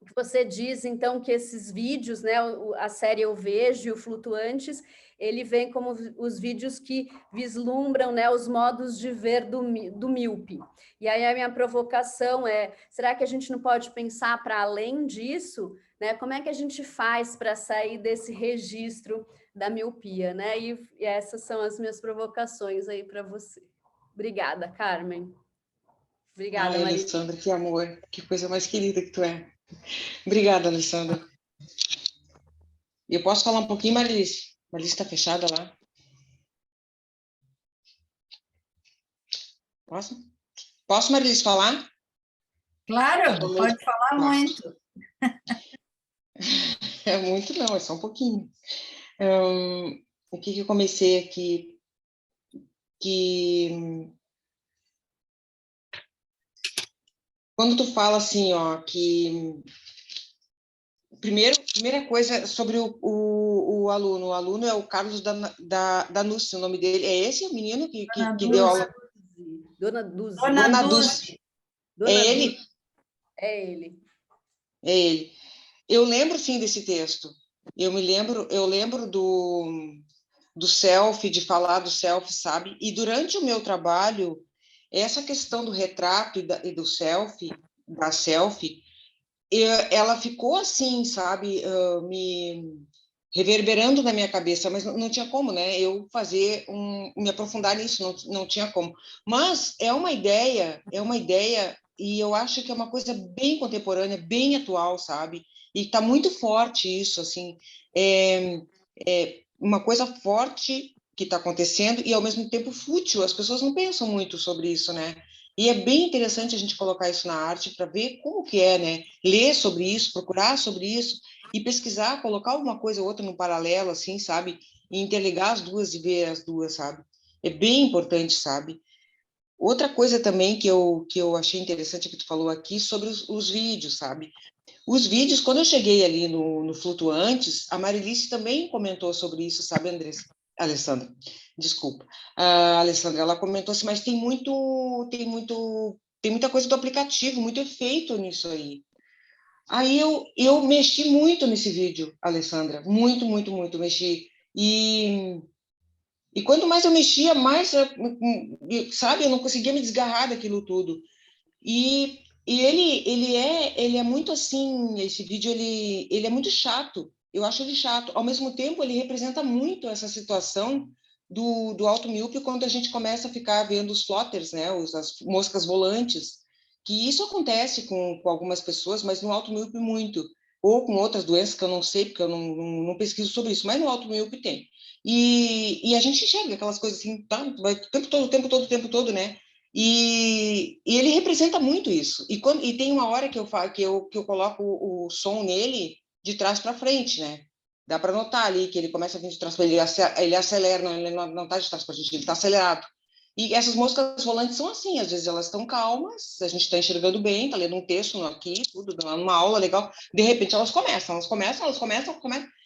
que você diz, então, que esses vídeos, né, a série Eu Vejo e o Flutuantes, ele vem como os vídeos que vislumbram, né, os modos de ver do míope. E aí a minha provocação é, será que a gente não pode pensar para além disso? Né? Como é que a gente faz para sair desse registro da miopia? Né? E essas são as minhas provocações aí para você. Obrigada, Carmen. Obrigada, Maria. Alessandra, que amor, que coisa mais querida que tu é. Obrigada, Alessandra. Eu posso falar um pouquinho, Marilice? Marilice está fechada lá. Posso? Posso, Marilice, falar? Claro, pode falar muito. É muito não, é só um pouquinho. O que eu comecei aqui? Que quando tu fala assim, ó, que primeira coisa sobre o aluno. O aluno é o Carlos Danucci, o nome dele. É esse o menino que deu aula? Dona Dulce. Dona Dulce. É ele? É ele. É ele. Eu lembro, sim, desse texto. Eu lembro do selfie, de falar do selfie, sabe? E durante o meu trabalho, essa questão do retrato e do selfie, da selfie, ela ficou assim, sabe? Me reverberando na minha cabeça, mas não tinha como, né? Eu me aprofundar nisso, não tinha como. Mas é uma ideia, e eu acho que é uma coisa bem contemporânea, bem atual, sabe? E está muito forte isso, assim, é uma coisa forte que está acontecendo e ao mesmo tempo fútil. As pessoas não pensam muito sobre isso, né? E é bem interessante a gente colocar isso na arte para ver como que é, né? Ler sobre isso, procurar sobre isso e pesquisar, colocar alguma coisa ou outra no paralelo, assim, sabe? E interligar as duas e ver as duas, sabe? É bem importante, sabe? Outra coisa também que eu achei interessante que tu falou aqui sobre os vídeos, sabe? Os vídeos, quando eu cheguei ali no Flutuantes, a Marilice também comentou sobre isso, sabe, Alessandra? Desculpa. A Alessandra, ela comentou assim, mas tem muita coisa do aplicativo, muito efeito nisso aí. Aí eu mexi muito nesse vídeo, Alessandra, muito mexi. E quanto mais eu mexia, mais, sabe, eu não conseguia me desgarrar daquilo tudo. E ele é muito assim, esse vídeo ele é muito chato. Eu acho ele chato. Ao mesmo tempo, ele representa muito essa situação do alto míope quando a gente começa a ficar vendo os flotters, né, as moscas volantes, que isso acontece com algumas pessoas, mas no alto míope muito, ou com outras doenças que eu não sei, porque eu não pesquiso sobre isso, mas no alto míope tem. E a gente enxerga aquelas coisas assim, tá? Vai o tempo todo, né? E ele representa muito isso. E tem uma hora que eu coloco o som nele de trás para frente, né? Dá para notar ali que ele começa a vir de trás para ele acelera, não, ele não está de trás para a gente, ele está acelerado. E essas moscas volantes são assim, às vezes elas estão calmas, a gente está enxergando bem, está lendo um texto aqui, tudo, numa aula legal, de repente elas começam,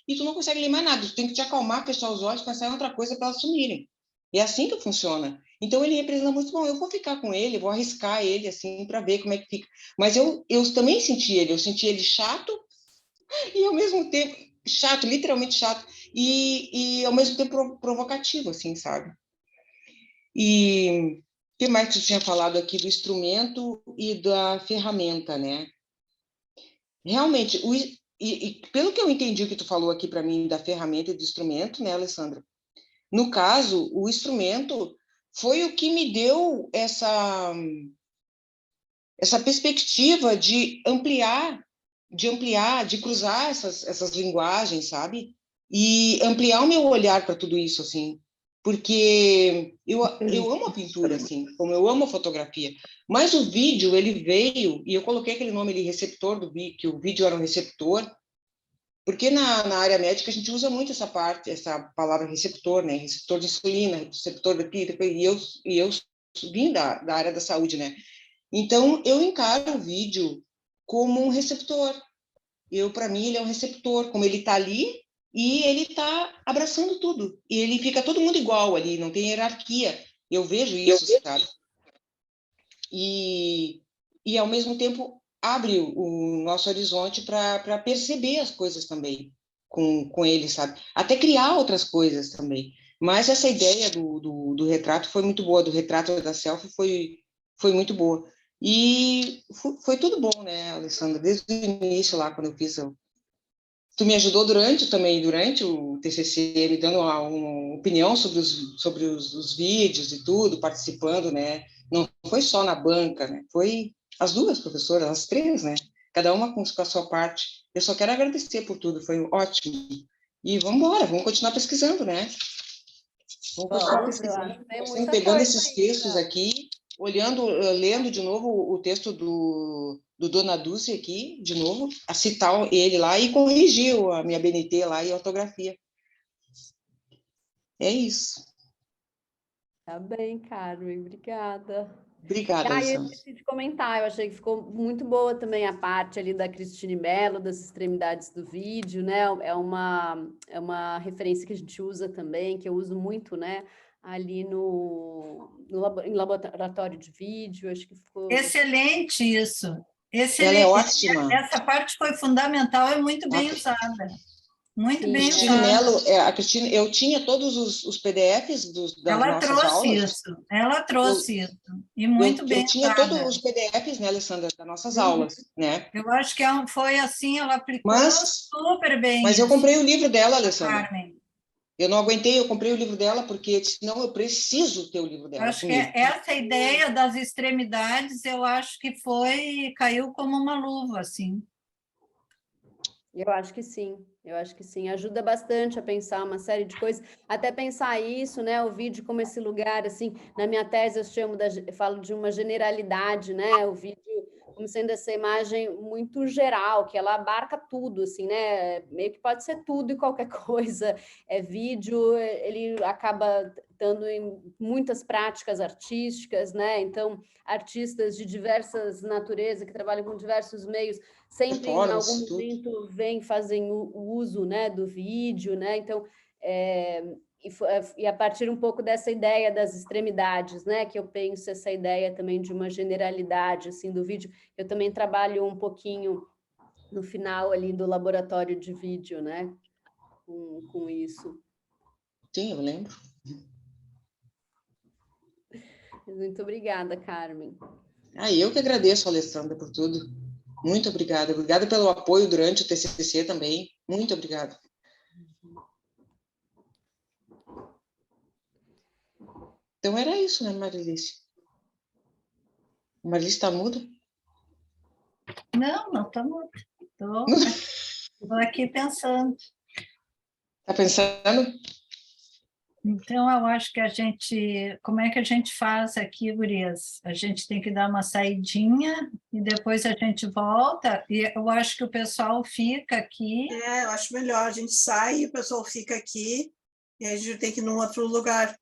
e tu não consegue ler mais nada, tu tem que te acalmar, fechar os olhos, pensar em outra coisa para elas sumirem. E é assim que funciona. Então ele representa muito bom. Eu vou ficar com ele, vou arriscar ele assim para ver como é que fica. Mas eu também senti ele. Eu senti ele chato, e ao mesmo tempo chato, literalmente chato, e ao mesmo tempo provocativo, assim, sabe? E o que mais que você tinha falado aqui do instrumento e da ferramenta, né? Realmente, pelo que eu entendi o que tu falou aqui para mim da ferramenta e do instrumento, né, Alessandra? No caso, o instrumento foi o que me deu essa perspectiva de cruzar essas linguagens, sabe? E ampliar o meu olhar para tudo isso, assim. Porque eu amo a pintura, assim, como eu amo a fotografia. Mas o vídeo, ele veio, e eu coloquei aquele nome ali, receptor do vídeo, que o vídeo era um receptor, porque na área médica a gente usa muito essa palavra receptor, né? Receptor de insulina, receptor de pírica, e eu vim da área da saúde, né? Então, eu encaro o vídeo como um receptor. Para mim, ele é um receptor, como ele está ali e ele está abraçando tudo. E ele fica todo mundo igual ali, não tem hierarquia. Eu vejo isso, sabe? E ao mesmo tempo, abre o nosso horizonte para perceber as coisas também com ele, sabe? Até criar outras coisas também. Mas essa ideia do retrato foi muito boa, do retrato da selfie foi muito boa. E foi tudo bom, né, Alessandra? Desde o início lá, quando eu fiz. Tu me ajudou durante o TCC, me dando uma opinião sobre os vídeos e tudo, participando, né? Não foi só na banca, né? Foi as duas professoras, as três, né? Cada uma com a sua parte. Eu só quero agradecer por tudo, foi ótimo. E vamos embora, vamos continuar pesquisando, né? Vamos continuar Vamos, eu acho pesquisando, que tem muita pegando coisa esses aí textos aqui, lendo de novo o texto do Dona Dulce aqui, de novo, a citar ele lá e corrigiu a minha BNT lá e a ortografia. É isso. Tá bem, Carmen, obrigada. Obrigada, Ah, e eu Alessandra. esqueci de comentar, eu achei que ficou muito boa também a parte ali da Cristine Mello, das extremidades do vídeo, né? É uma referência que a gente usa também, que eu uso muito, né? Ali em laboratório de vídeo, acho que ficou... Excelente isso. Ela é Excelente. ótima. Essa parte foi fundamental e muito bem usada. Muito Sim, bem Cristine usada. Mello, a Cristine, eu tinha todos os PDFs das Ela nossas trouxe aulas. isso. Ela Eu, trouxe isso. E muito eu bem tinha todos usada. os PDFs, né, Alessandra, das nossas Eu, aulas, né? eu acho que foi assim, ela aplicou Mas super bem eu isso, comprei o livro dela, Alessandra. Carmen. Eu não aguentei, eu comprei o livro dela porque senão eu preciso ter o livro Eu dela acho que comigo. essa ideia das extremidades, eu acho que caiu como uma luva, assim. eu acho que sim, eu acho que sim. Ajuda bastante a pensar uma série de coisas, até pensar isso, né? O vídeo como esse lugar, assim, na minha tese eu falo de uma generalidade, né? O vídeo como sendo essa imagem muito geral, que ela abarca tudo, assim, né? Meio que pode ser tudo e qualquer coisa. É vídeo, ele acaba estando em muitas práticas artísticas, né? Então, artistas de diversas naturezas, que trabalham com diversos meios, sempre em algum Performance, tudo. momento fazem o uso, né, do vídeo, né? Então, e a partir um pouco dessa ideia das extremidades, né, que eu penso essa ideia também de uma generalidade assim do vídeo. Eu também trabalho um pouquinho no final ali do laboratório de vídeo, né, com isso. Sim, eu lembro. Muito obrigada, Carmen. Eu que agradeço, Alessandra, por tudo. Muito obrigada. Obrigada pelo apoio durante o TCC também. Muito obrigada. Então era isso, né, Marilice? Marilice está muda? Não está muito. Estou aqui pensando. Está pensando? Então, eu acho que como é que a gente faz aqui, gurias? A gente tem que dar uma saidinha e depois a gente volta, e eu acho que o pessoal fica aqui. Eu acho melhor, a gente sai, o pessoal fica aqui, e a gente tem que ir num outro lugar.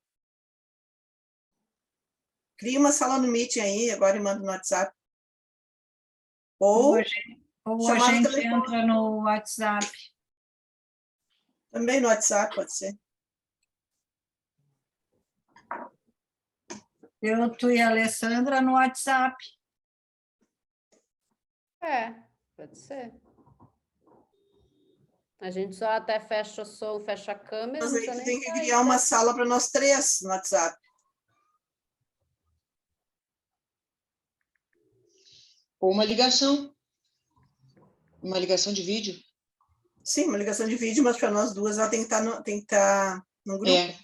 Cria uma sala no Meeting aí, agora e manda no WhatsApp. Ou a chamar no gente telefone. entra no WhatsApp. Também no WhatsApp, pode ser. Tu e a Alessandra no WhatsApp. Pode ser. A gente só até fecha o som, fecha a câmera, Mas não aí precisa tu nem tem que sair, criar uma né? sala para nós 3 no WhatsApp. Ou uma ligação de vídeo. Sim, uma ligação de vídeo, mas para nós duas ela tem que estar no grupo. É,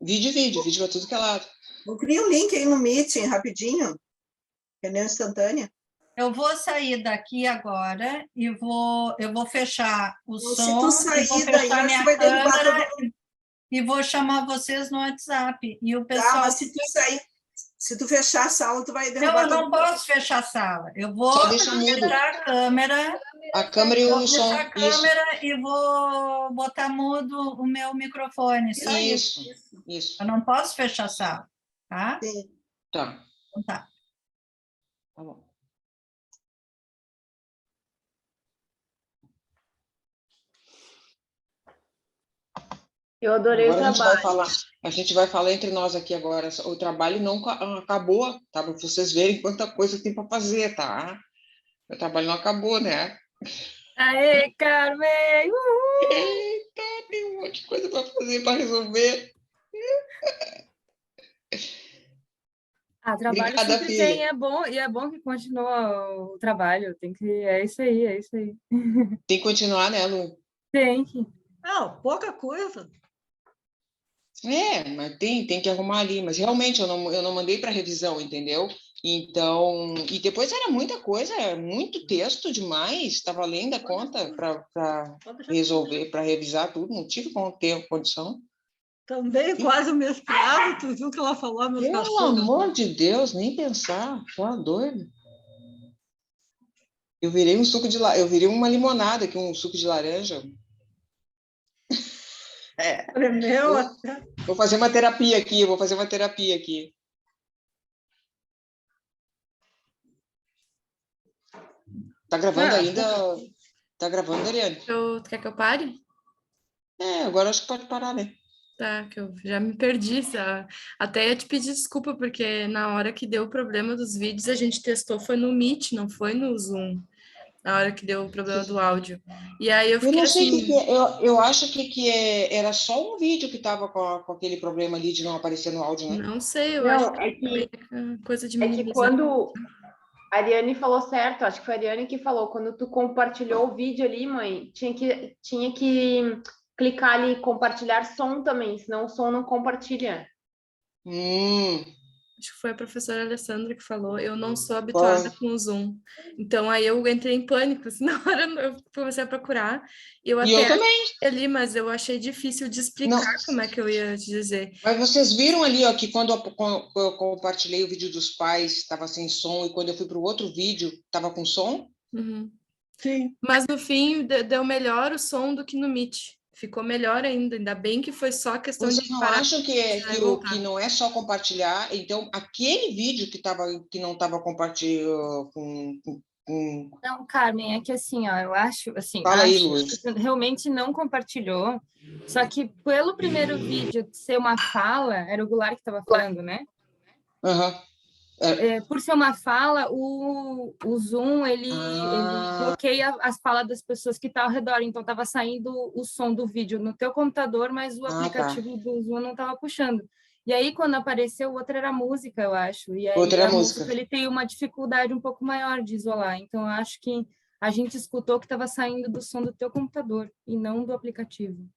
vídeo para tudo que é lado. Eu cria um link aí no Meeting, rapidinho. Reunião instantânea. Eu vou sair daqui agora e eu vou fechar o Se som, tu e vou sair daí, fechar eu acho que minha vai derrubar todo câmera mundo. e vou chamar vocês no WhatsApp. E o Tá, pessoal... mas se tu sair, se tu fechar a sala, tu vai Não, derrubar eu todo não mundo. posso fechar a sala. Eu vou Só deixa mudo. fechar a câmera, A câmera e vou o som. fechar a câmera e vou botar mudo o meu microfone. Só isso. Isso. Eu não posso fechar a sala, tá? Sim. Tá. Então tá. Tá bom. Eu adorei Agora o trabalho. a gente vai falar entre nós aqui agora. O trabalho não acabou, tá? Para vocês verem quanta coisa tem para fazer, tá? O trabalho não acabou, né? Aê, Carmen! Eita, tem um monte de coisa para fazer, para resolver. Trabalho Obrigada, sempre filha. tem, e é bom que continua o trabalho. Tem que, é isso aí, é isso aí. Tem que continuar, né, Lu? Tem que. Não, pouca coisa. É, mas tem que arrumar ali. Mas realmente eu não mandei para revisão, entendeu? Então, e depois era muita coisa, era muito texto demais. Estava além da conta para resolver, para revisar tudo. Não tive condição. Também quase o mesmo prazo, tu viu que ela falou, meus Pelo cachorros. amor de Deus, nem pensar. Tá doido. Eu virei eu virei uma limonada aqui, um suco de laranja. É meu, até. Vou fazer uma terapia aqui. Tá gravando ainda? Tá gravando, Ariane? Tu quer que eu pare? Agora acho que pode parar, né? Tá, que eu já me perdi. Até ia te pedir desculpa, porque na hora que deu o problema dos vídeos, a gente testou, foi no Meet, não foi no Zoom. Na hora que deu o problema do áudio. E aí eu fiquei não sei assim... eu acho que era só um vídeo que tava com aquele problema ali de não aparecer no áudio, né? Não sei, eu Não, acho é que é coisa de É que minimizar. quando a Ariane falou certo, acho que foi a Ariane que falou, quando tu compartilhou o vídeo ali, mãe, tinha que clicar ali compartilhar som também, senão o som não compartilha. Acho que foi a professora Alessandra que falou, eu não sou habituada com o Zoom. Então, aí eu entrei em pânico, assim, na hora eu comecei a procurar. Eu também. Ali, mas eu achei difícil de explicar como é que eu ia te dizer. Mas vocês viram ali, ó, que quando eu compartilhei o vídeo dos pais, estava sem som, e quando eu fui para o outro vídeo, estava com som? Uhum. Sim. Mas no fim, deu melhor o som do que no Meet. Ficou melhor ainda bem que foi só questão Vocês de não parar. acham que não é só compartilhar? Então, aquele vídeo que não estava compartilhando com... Não, Carmen, é que assim, ó, eu acho, assim, Fala aí, Luiz. que realmente não compartilhou, só que pelo primeiro vídeo ser uma fala, era o Goulart que estava falando, né? Aham. Por ser uma fala, o Zoom, ele bloqueia as falas das pessoas que estão ao redor, então estava saindo o som do vídeo no teu computador, mas o aplicativo do Zoom não estava puxando. E aí, quando apareceu, o outro era música, eu acho. E aí, Outra a música. ele tem uma dificuldade um pouco maior de isolar. Então, eu acho que a gente escutou que estava saindo do som do teu computador e não do aplicativo.